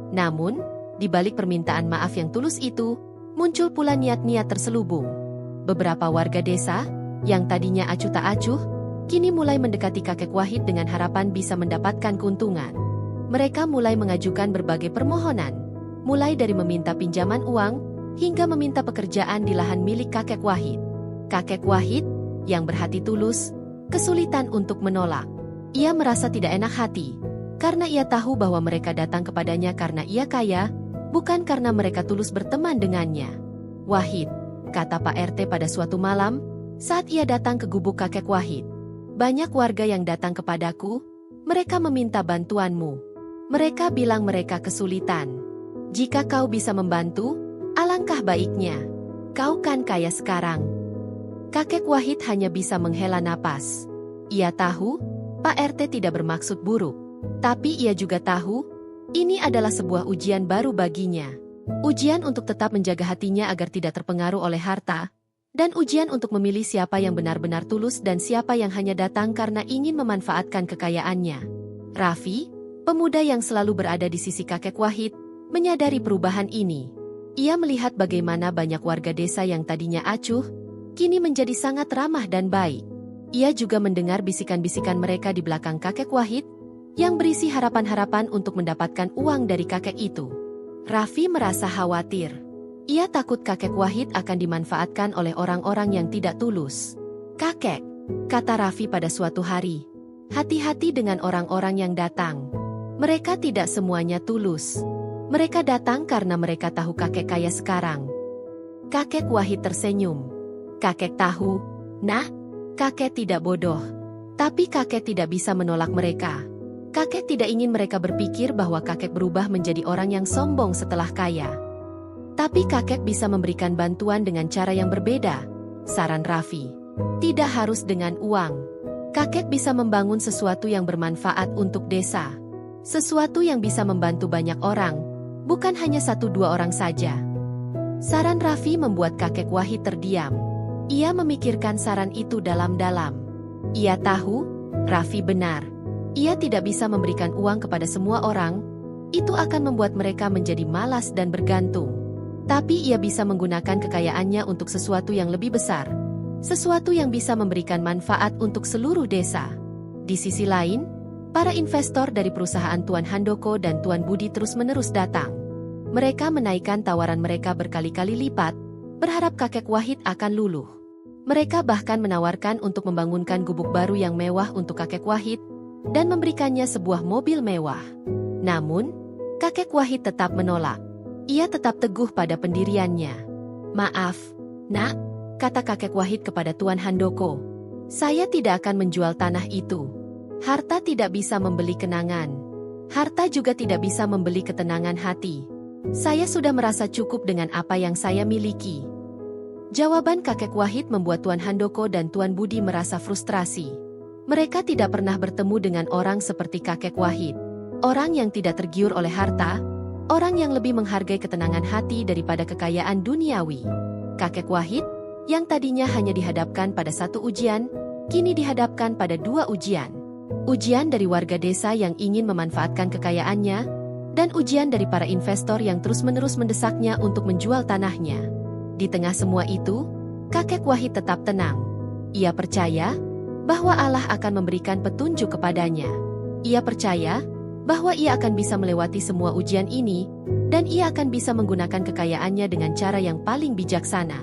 Namun, di balik permintaan maaf yang tulus itu, muncul pula niat-niat terselubung. Beberapa warga desa, yang tadinya acuh tak acuh, kini mulai mendekati kakek Wahid dengan harapan bisa mendapatkan keuntungan. Mereka mulai mengajukan berbagai permohonan, mulai dari meminta pinjaman uang, hingga meminta pekerjaan di lahan milik kakek Wahid. Kakek Wahid, yang berhati tulus, kesulitan untuk menolak. Ia merasa tidak enak hati, karena ia tahu bahwa mereka datang kepadanya karena ia kaya, bukan karena mereka tulus berteman dengannya. "Wahid," kata Pak RT pada suatu malam, saat ia datang ke gubuk kakek Wahid. "Banyak warga yang datang kepadaku, mereka meminta bantuanmu. Mereka bilang mereka kesulitan. Jika kau bisa membantu, alangkah baiknya. Kau kan kaya sekarang." Kakek Wahid hanya bisa menghela napas. Ia tahu, Pak RT tidak bermaksud buruk. Tapi ia juga tahu, ini adalah sebuah ujian baru baginya. Ujian untuk tetap menjaga hatinya agar tidak terpengaruh oleh harta, dan ujian untuk memilih siapa yang benar-benar tulus dan siapa yang hanya datang karena ingin memanfaatkan kekayaannya. Raffi, pemuda yang selalu berada di sisi kakek Wahid, menyadari perubahan ini. Ia melihat bagaimana banyak warga desa yang tadinya acuh, kini menjadi sangat ramah dan baik. Ia juga mendengar bisikan-bisikan mereka di belakang kakek Wahid, yang berisi harapan-harapan untuk mendapatkan uang dari kakek itu. Raffi merasa khawatir. Ia takut kakek Wahid akan dimanfaatkan oleh orang-orang yang tidak tulus. "Kakek," kata Raffi pada suatu hari, "hati-hati dengan orang-orang yang datang. Mereka tidak semuanya tulus. Mereka datang karena mereka tahu kakek kaya sekarang." Kakek Wahid tersenyum. "Kakek tahu, Nah, kakek tidak bodoh. Tapi kakek tidak bisa menolak mereka. Kakek tidak ingin mereka berpikir bahwa kakek berubah menjadi orang yang sombong setelah kaya. Tapi kakek bisa memberikan bantuan dengan cara yang berbeda," saran Raffi. "Tidak harus dengan uang. Kakek bisa membangun sesuatu yang bermanfaat untuk desa. Sesuatu yang bisa membantu banyak orang, bukan hanya 1-2 orang saja. Saran Raffi membuat kakek Wahid terdiam. Ia memikirkan saran itu dalam-dalam. Ia tahu, Raffi benar. Ia tidak bisa memberikan uang kepada semua orang, itu akan membuat mereka menjadi malas dan bergantung. Tapi ia bisa menggunakan kekayaannya untuk sesuatu yang lebih besar. Sesuatu yang bisa memberikan manfaat untuk seluruh desa. Di sisi lain, para investor dari perusahaan Tuan Handoko dan Tuan Budi terus-menerus datang. Mereka menaikkan tawaran mereka berkali-kali lipat, berharap kakek Wahid akan luluh. Mereka bahkan menawarkan untuk membangunkan gubuk baru yang mewah untuk kakek Wahid, dan memberikannya sebuah mobil mewah. Namun, kakek Wahid tetap menolak. Ia tetap teguh pada pendiriannya. "Maaf, Nak," kata kakek Wahid kepada Tuan Handoko. "Saya tidak akan menjual tanah itu. Harta tidak bisa membeli kenangan. Harta juga tidak bisa membeli ketenangan hati. Saya sudah merasa cukup dengan apa yang saya miliki." Jawaban kakek Wahid membuat Tuan Handoko dan Tuan Budi merasa frustrasi. Mereka tidak pernah bertemu dengan orang seperti kakek Wahid. Orang yang tidak tergiur oleh harta, orang yang lebih menghargai ketenangan hati daripada kekayaan duniawi. Kakek Wahid, yang tadinya hanya dihadapkan pada 1 ujian, kini dihadapkan pada 2 ujian. Ujian dari warga desa yang ingin memanfaatkan kekayaannya, dan ujian dari para investor yang terus-menerus mendesaknya untuk menjual tanahnya. Di tengah semua itu, kakek Wahid tetap tenang. Ia percaya bahwa Allah akan memberikan petunjuk kepadanya. Ia percaya bahwa ia akan bisa melewati semua ujian ini, dan ia akan bisa menggunakan kekayaannya dengan cara yang paling bijaksana.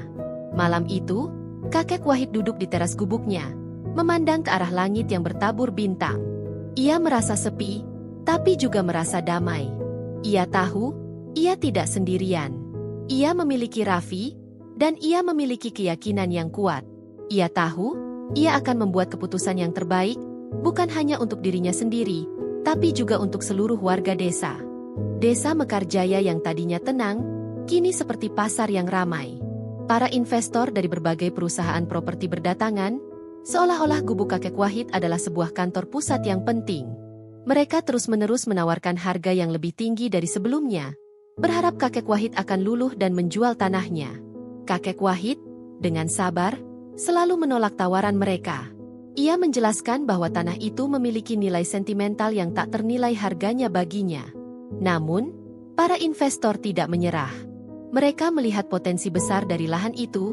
Malam itu, kakek Wahid duduk di teras gubuknya, memandang ke arah langit yang bertabur bintang. Ia merasa sepi, tapi juga merasa damai. Ia tahu, ia tidak sendirian. Ia memiliki Raffi, dan ia memiliki keyakinan yang kuat. Ia tahu, ia akan membuat keputusan yang terbaik, bukan hanya untuk dirinya sendiri, tapi juga untuk seluruh warga desa. Desa Mekarjaya yang tadinya tenang, kini seperti pasar yang ramai. Para investor dari berbagai perusahaan properti berdatangan, seolah-olah gubuk kakek Wahid adalah sebuah kantor pusat yang penting. Mereka terus-menerus menawarkan harga yang lebih tinggi dari sebelumnya, berharap kakek Wahid akan luluh dan menjual tanahnya. Kakek Wahid, dengan sabar, selalu menolak tawaran mereka. Ia menjelaskan bahwa tanah itu memiliki nilai sentimental yang tak ternilai harganya baginya. Namun, para investor tidak menyerah. Mereka melihat potensi besar dari lahan itu,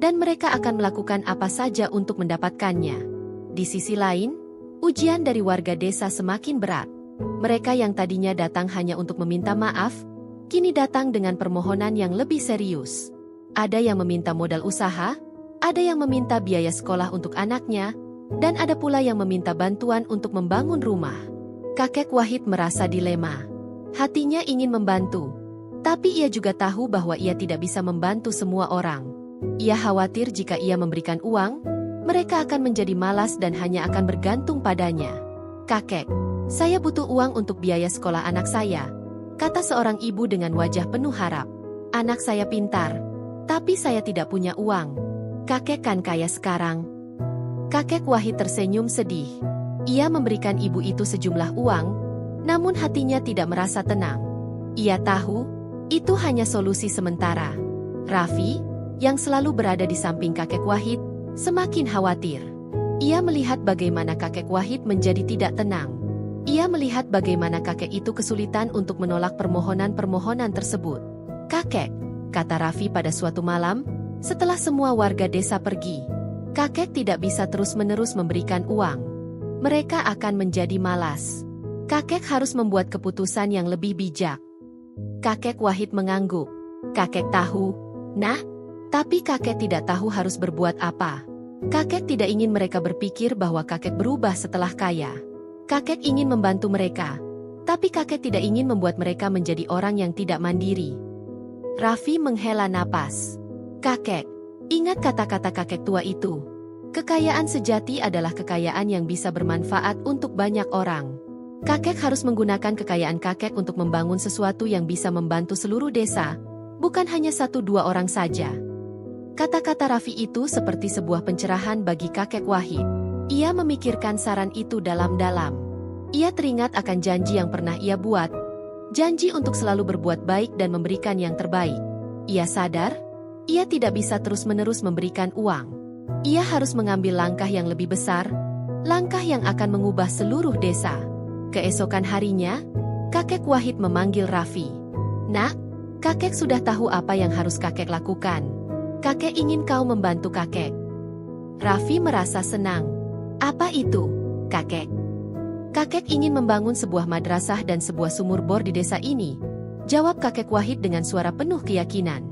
dan mereka akan melakukan apa saja untuk mendapatkannya. Di sisi lain, ujian dari warga desa semakin berat. Mereka yang tadinya datang hanya untuk meminta maaf, kini datang dengan permohonan yang lebih serius. Ada yang meminta modal usaha, ada yang meminta biaya sekolah untuk anaknya, dan ada pula yang meminta bantuan untuk membangun rumah. Kakek Wahid merasa dilema. Hatinya ingin membantu, tapi ia juga tahu bahwa ia tidak bisa membantu semua orang. Ia khawatir jika ia memberikan uang, mereka akan menjadi malas dan hanya akan bergantung padanya. "Kakek, saya butuh uang untuk biaya sekolah anak saya," kata seorang ibu dengan wajah penuh harap. "Anak saya pintar, tapi saya tidak punya uang. Kakek kan kaya sekarang." Kakek Wahid tersenyum sedih. Ia memberikan ibu itu sejumlah uang, namun hatinya tidak merasa tenang. Ia tahu, itu hanya solusi sementara. Raffi, yang selalu berada di samping kakek Wahid, semakin khawatir. Ia melihat bagaimana kakek Wahid menjadi tidak tenang. Ia melihat bagaimana kakek itu kesulitan untuk menolak permohonan-permohonan tersebut. "Kakek," kata Raffi pada suatu malam, setelah semua warga desa pergi. "Kakek tidak bisa terus-menerus memberikan uang. Mereka akan menjadi malas. Kakek harus membuat keputusan yang lebih bijak." Kakek Wahid mengangguk. Kakek tahu, "Nah," tapi kakek tidak tahu harus berbuat apa. Kakek tidak ingin mereka berpikir bahwa kakek berubah setelah kaya. Kakek ingin membantu mereka, tapi kakek tidak ingin membuat mereka menjadi orang yang tidak mandiri. Raffi menghela napas. "Kakek, ingat kata-kata kakek tua itu. Kekayaan sejati adalah kekayaan yang bisa bermanfaat untuk banyak orang. Kakek harus menggunakan kekayaan kakek untuk membangun sesuatu yang bisa membantu seluruh desa, bukan hanya 1-2 orang saja." Kata-kata Raffi itu seperti sebuah pencerahan bagi kakek Wahid. Ia memikirkan saran itu dalam-dalam. Ia teringat akan janji yang pernah ia buat. Janji untuk selalu berbuat baik dan memberikan yang terbaik. Ia sadar, ia tidak bisa terus-menerus memberikan uang. Ia harus mengambil langkah yang lebih besar, langkah yang akan mengubah seluruh desa. Keesokan harinya, kakek Wahid memanggil Raffi. "Nak, kakek sudah tahu apa yang harus kakek lakukan. Kakek ingin kau membantu kakek." Raffi merasa senang. "Apa itu, kakek?" "Kakek ingin membangun sebuah madrasah dan sebuah sumur bor di desa ini," jawab kakek Wahid dengan suara penuh keyakinan.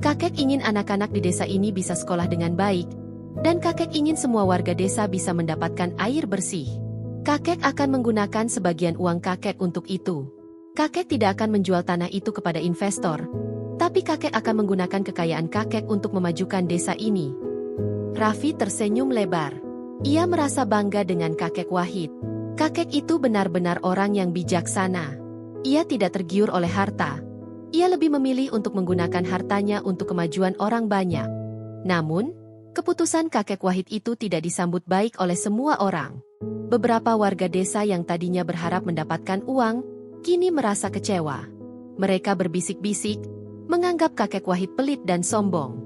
"Kakek ingin anak-anak di desa ini bisa sekolah dengan baik, dan kakek ingin semua warga desa bisa mendapatkan air bersih. Kakek akan menggunakan sebagian uang kakek untuk itu. Kakek tidak akan menjual tanah itu kepada investor, tapi kakek akan menggunakan kekayaan kakek untuk memajukan desa ini." Raffi tersenyum lebar. Ia merasa bangga dengan kakek Wahid. Kakek itu benar-benar orang yang bijaksana. Ia tidak tergiur oleh harta. Ia lebih memilih untuk menggunakan hartanya untuk kemajuan orang banyak. Namun, keputusan kakek Wahid itu tidak disambut baik oleh semua orang. Beberapa warga desa yang tadinya berharap mendapatkan uang, kini merasa kecewa. Mereka berbisik-bisik, menganggap kakek Wahid pelit dan sombong.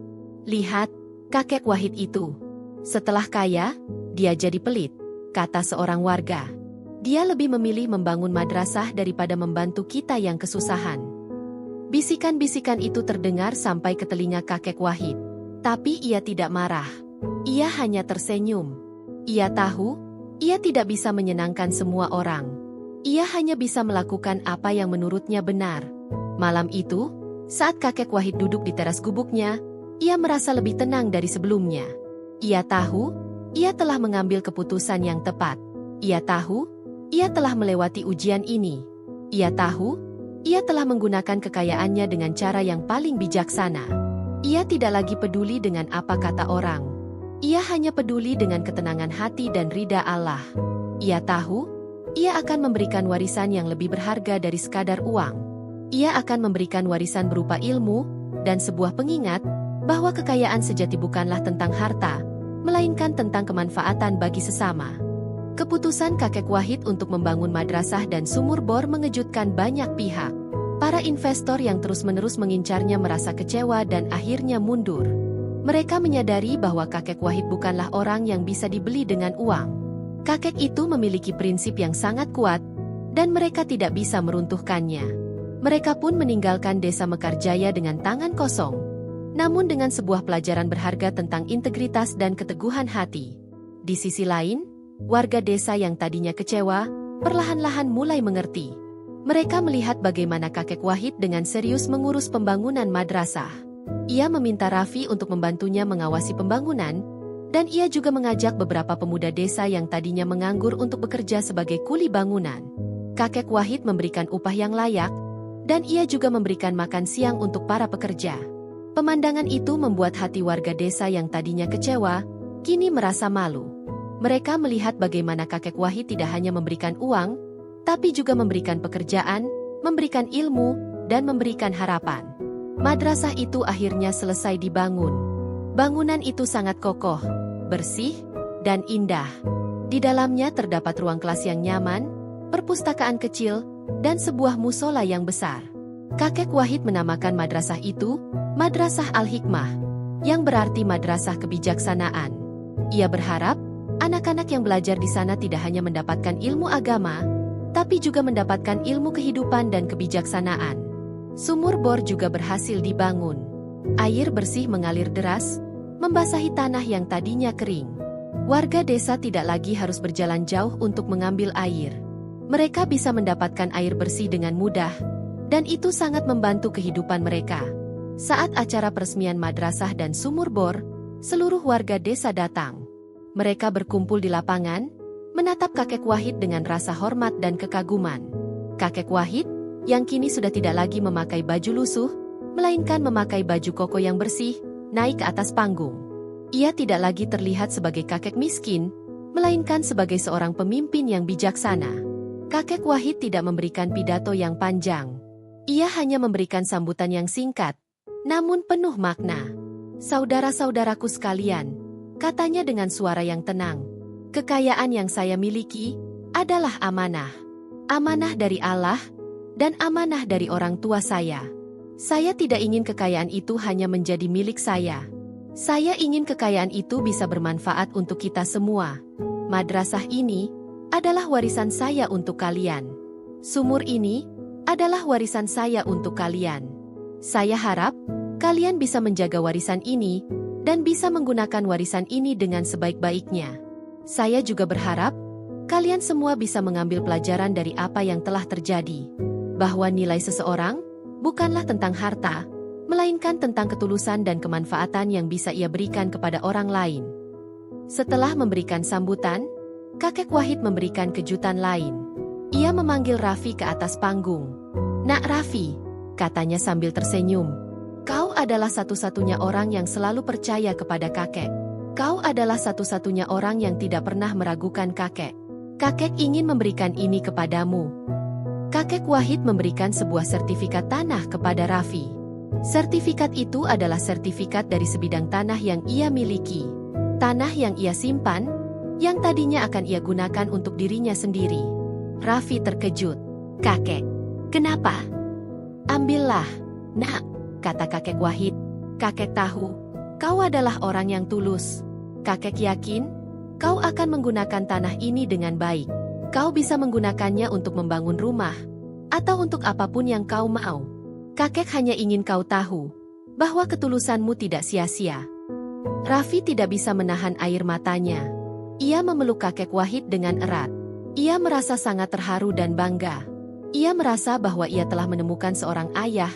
"Lihat, kakek Wahid itu. Setelah kaya, dia jadi pelit," kata seorang warga. "Dia lebih memilih membangun madrasah daripada membantu kita yang kesusahan." Bisikan-bisikan itu terdengar sampai ke telinga kakek Wahid. Tapi ia tidak marah. Ia hanya tersenyum. Ia tahu, ia tidak bisa menyenangkan semua orang. Ia hanya bisa melakukan apa yang menurutnya benar. Malam itu, saat kakek Wahid duduk di teras gubuknya, ia merasa lebih tenang dari sebelumnya. Ia tahu, ia telah mengambil keputusan yang tepat. Ia tahu, ia telah melewati ujian ini. Ia tahu, ia telah menggunakan kekayaannya dengan cara yang paling bijaksana. Ia tidak lagi peduli dengan apa kata orang. Ia hanya peduli dengan ketenangan hati dan ridha Allah. Ia tahu, ia akan memberikan warisan yang lebih berharga dari sekadar uang. Ia akan memberikan warisan berupa ilmu, dan sebuah pengingat, bahwa kekayaan sejati bukanlah tentang harta, melainkan tentang kemanfaatan bagi sesama. Keputusan kakek Wahid untuk membangun madrasah dan sumur bor mengejutkan banyak pihak. Para investor yang terus-menerus mengincarnya merasa kecewa dan akhirnya mundur. Mereka menyadari bahwa kakek Wahid bukanlah orang yang bisa dibeli dengan uang. Kakek itu memiliki prinsip yang sangat kuat, dan mereka tidak bisa meruntuhkannya. Mereka pun meninggalkan desa Mekarjaya dengan tangan kosong, namun dengan sebuah pelajaran berharga tentang integritas dan keteguhan hati. Di sisi lain, warga desa yang tadinya kecewa, perlahan-lahan mulai mengerti. Mereka melihat bagaimana kakek Wahid dengan serius mengurus pembangunan madrasah. Ia meminta Raffi untuk membantunya mengawasi pembangunan, dan ia juga mengajak beberapa pemuda desa yang tadinya menganggur untuk bekerja sebagai kuli bangunan. Kakek Wahid memberikan upah yang layak, dan ia juga memberikan makan siang untuk para pekerja. Pemandangan itu membuat hati warga desa yang tadinya kecewa, kini merasa malu. Mereka melihat bagaimana kakek Wahid tidak hanya memberikan uang, tapi juga memberikan pekerjaan, memberikan ilmu, dan memberikan harapan. Madrasah itu akhirnya selesai dibangun. Bangunan itu sangat kokoh, bersih, dan indah. Di dalamnya terdapat ruang kelas yang nyaman, perpustakaan kecil, dan sebuah musola yang besar. Kakek Wahid menamakan madrasah itu Madrasah Al-Hikmah, yang berarti madrasah kebijaksanaan. Ia berharap anak-anak yang belajar di sana tidak hanya mendapatkan ilmu agama, tapi juga mendapatkan ilmu kehidupan dan kebijaksanaan. Sumur bor juga berhasil dibangun. Air bersih mengalir deras, membasahi tanah yang tadinya kering. Warga desa tidak lagi harus berjalan jauh untuk mengambil air. Mereka bisa mendapatkan air bersih dengan mudah, dan itu sangat membantu kehidupan mereka. Saat acara peresmian madrasah dan sumur bor, seluruh warga desa datang. Mereka berkumpul di lapangan, menatap kakek Wahid dengan rasa hormat dan kekaguman. Kakek Wahid, yang kini sudah tidak lagi memakai baju lusuh, melainkan memakai baju koko yang bersih, naik ke atas panggung. Ia tidak lagi terlihat sebagai kakek miskin, melainkan sebagai seorang pemimpin yang bijaksana. Kakek Wahid tidak memberikan pidato yang panjang. Ia hanya memberikan sambutan yang singkat, namun penuh makna. "Saudara-saudaraku sekalian," katanya dengan suara yang tenang, "kekayaan yang saya miliki adalah amanah. Amanah dari Allah, dan amanah dari orang tua saya. Saya tidak ingin kekayaan itu hanya menjadi milik saya. Saya ingin kekayaan itu bisa bermanfaat untuk kita semua. Madrasah ini adalah warisan saya untuk kalian. Sumur ini adalah warisan saya untuk kalian. Saya harap kalian bisa menjaga warisan ini dan bisa menggunakan warisan ini dengan sebaik-baiknya. Saya juga berharap kalian semua bisa mengambil pelajaran dari apa yang telah terjadi. Bahwa nilai seseorang bukanlah tentang harta, melainkan tentang ketulusan dan kemanfaatan yang bisa ia berikan kepada orang lain. Setelah memberikan sambutan, kakek Wahid memberikan kejutan lain. Ia memanggil Raffi ke atas panggung. "Nak Raffi," katanya sambil tersenyum. "Kau adalah satu-satunya orang yang selalu percaya kepada kakek. Kau adalah satu-satunya orang yang tidak pernah meragukan kakek. Kakek ingin memberikan ini kepadamu." Kakek Wahid memberikan sebuah sertifikat tanah kepada Raffi. Sertifikat itu adalah sertifikat dari sebidang tanah yang ia miliki. Tanah yang ia simpan, yang tadinya akan ia gunakan untuk dirinya sendiri. Raffi terkejut. "Kakek, kenapa?" "Ambillah, nak," kata kakek Wahid. "Kakek tahu, kau adalah orang yang tulus. Kakek yakin, kau akan menggunakan tanah ini dengan baik. Kau bisa menggunakannya untuk membangun rumah, atau untuk apapun yang kau mau. Kakek hanya ingin kau tahu, bahwa ketulusanmu tidak sia-sia." Raffi tidak bisa menahan air matanya. Ia memeluk kakek Wahid dengan erat. Ia merasa sangat terharu dan bangga. Ia merasa bahwa ia telah menemukan seorang ayah,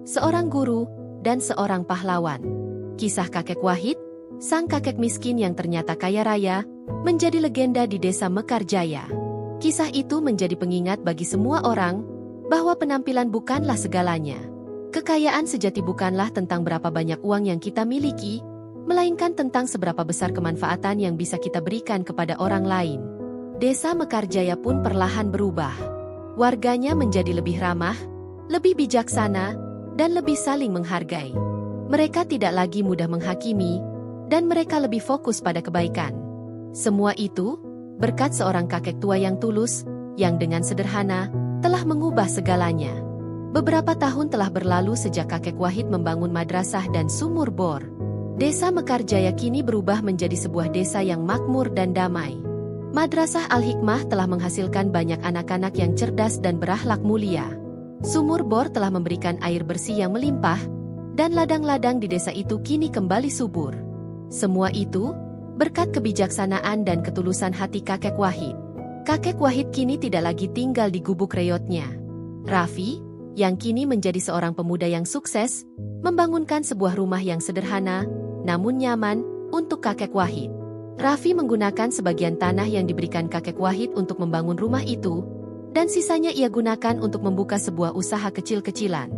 seorang guru, dan seorang pahlawan. Kisah kakek Wahid, sang kakek miskin yang ternyata kaya raya, menjadi legenda di desa Mekarjaya. Kisah itu menjadi pengingat bagi semua orang, bahwa penampilan bukanlah segalanya. Kekayaan sejati bukanlah tentang berapa banyak uang yang kita miliki, melainkan tentang seberapa besar kemanfaatan yang bisa kita berikan kepada orang lain. Desa Mekarjaya pun perlahan berubah. Warganya menjadi lebih ramah, lebih bijaksana, dan lebih saling menghargai. Mereka tidak lagi mudah menghakimi, dan mereka lebih fokus pada kebaikan. Semua itu berkat seorang kakek tua yang tulus, yang dengan sederhana telah mengubah segalanya. Beberapa tahun telah berlalu sejak kakek Wahid membangun madrasah dan sumur bor. Desa Mekarjaya kini berubah menjadi sebuah desa yang makmur dan damai. Madrasah Al-Hikmah telah menghasilkan banyak anak-anak yang cerdas dan berakhlak mulia. Sumur bor telah memberikan air bersih yang melimpah, dan ladang-ladang di desa itu kini kembali subur. Semua itu berkat kebijaksanaan dan ketulusan hati kakek Wahid. Kakek Wahid kini tidak lagi tinggal di gubuk reyotnya. Raffi, yang kini menjadi seorang pemuda yang sukses, membangunkan sebuah rumah yang sederhana, namun nyaman, untuk kakek Wahid. Raffi menggunakan sebagian tanah yang diberikan kakek Wahid untuk membangun rumah itu, dan sisanya ia gunakan untuk membuka sebuah usaha kecil-kecilan.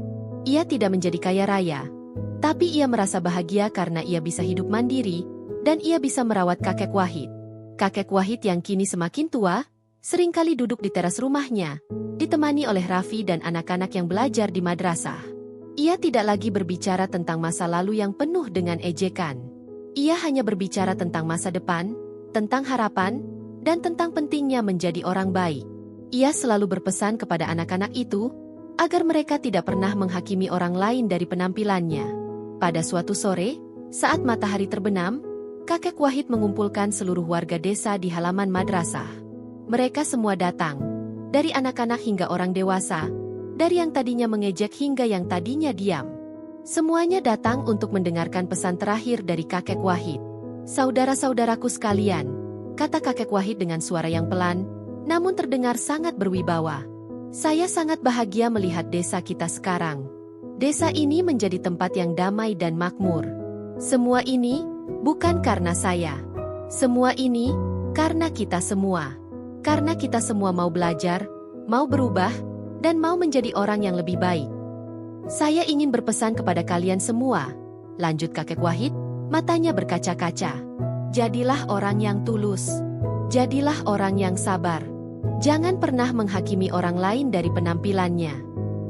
Ia tidak menjadi kaya raya, tapi ia merasa bahagia karena ia bisa hidup mandiri, dan ia bisa merawat kakek Wahid. Kakek Wahid yang kini semakin tua, seringkali duduk di teras rumahnya, ditemani oleh Raffi dan anak-anak yang belajar di madrasah. Ia tidak lagi berbicara tentang masa lalu yang penuh dengan ejekan. Ia hanya berbicara tentang masa depan, tentang harapan, dan tentang pentingnya menjadi orang baik. Ia selalu berpesan kepada anak-anak itu, agar mereka tidak pernah menghakimi orang lain dari penampilannya. Pada suatu sore, saat matahari terbenam, kakek Wahid mengumpulkan seluruh warga desa di halaman madrasah. Mereka semua datang, dari anak-anak hingga orang dewasa, dari yang tadinya mengejek hingga yang tadinya diam. Semuanya datang untuk mendengarkan pesan terakhir dari kakek Wahid. "Saudara-saudaraku sekalian," kata kakek Wahid dengan suara yang pelan, namun terdengar sangat berwibawa. "Saya sangat bahagia melihat desa kita sekarang. Desa ini menjadi tempat yang damai dan makmur. Semua ini bukan karena saya. Semua ini karena kita semua. Karena kita semua mau belajar, mau berubah, dan mau menjadi orang yang lebih baik. Saya ingin berpesan kepada kalian semua," lanjut kakek Wahid, matanya berkaca-kaca. "Jadilah orang yang tulus. Jadilah orang yang sabar. Jangan pernah menghakimi orang lain dari penampilannya.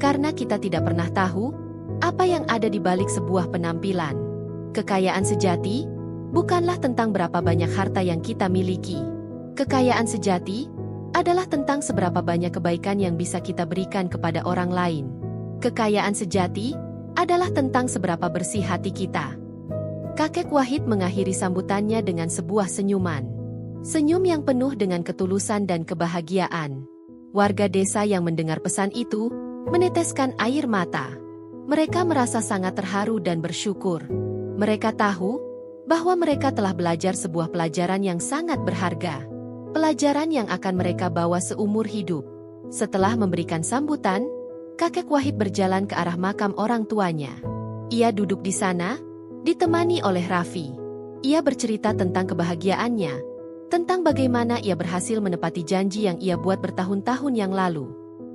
Karena kita tidak pernah tahu apa yang ada di balik sebuah penampilan. Kekayaan sejati bukanlah tentang berapa banyak harta yang kita miliki. Kekayaan sejati adalah tentang seberapa banyak kebaikan yang bisa kita berikan kepada orang lain. Kekayaan sejati adalah tentang seberapa bersih hati kita. Kakek Wahid mengakhiri sambutannya dengan sebuah senyuman. Senyum yang penuh dengan ketulusan dan kebahagiaan. Warga desa yang mendengar pesan itu meneteskan air mata. Mereka merasa sangat terharu dan bersyukur. Mereka tahu bahwa mereka telah belajar sebuah pelajaran yang sangat berharga. Pelajaran yang akan mereka bawa seumur hidup. Setelah memberikan sambutan, kakek Wahid berjalan ke arah makam orang tuanya. Ia duduk di sana, ditemani oleh Raffi. Ia bercerita tentang kebahagiaannya, tentang bagaimana ia berhasil menepati janji yang ia buat bertahun-tahun yang lalu.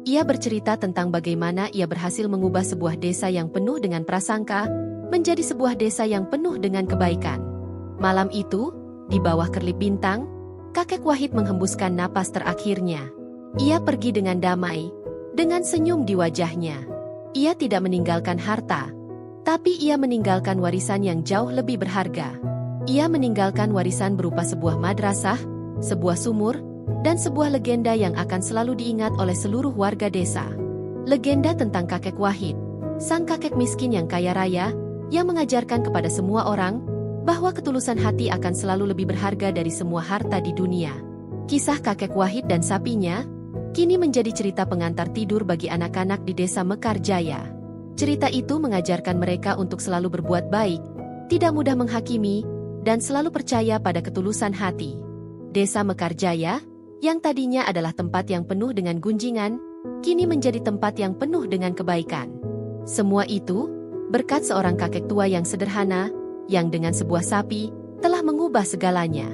Ia bercerita tentang bagaimana ia berhasil mengubah sebuah desa yang penuh dengan prasangka menjadi sebuah desa yang penuh dengan kebaikan. Malam itu, di bawah kerlip bintang, kakek Wahid menghembuskan napas terakhirnya. Ia pergi dengan damai, dengan senyum di wajahnya. Ia tidak meninggalkan harta, tapi ia meninggalkan warisan yang jauh lebih berharga. Ia meninggalkan warisan berupa sebuah madrasah, sebuah sumur, dan sebuah legenda yang akan selalu diingat oleh seluruh warga desa. Legenda tentang kakek Wahid, sang kakek miskin yang kaya raya, yang mengajarkan kepada semua orang bahwa ketulusan hati akan selalu lebih berharga dari semua harta di dunia. Kisah kakek Wahid dan sapinya kini menjadi cerita pengantar tidur bagi anak-anak di desa Mekarjaya. Cerita itu mengajarkan mereka untuk selalu berbuat baik, tidak mudah menghakimi, dan selalu percaya pada ketulusan hati. Desa Mekarjaya, yang tadinya adalah tempat yang penuh dengan gunjingan, kini menjadi tempat yang penuh dengan kebaikan. Semua itu berkat seorang kakek tua yang sederhana, yang dengan sebuah sapi telah mengubah segalanya.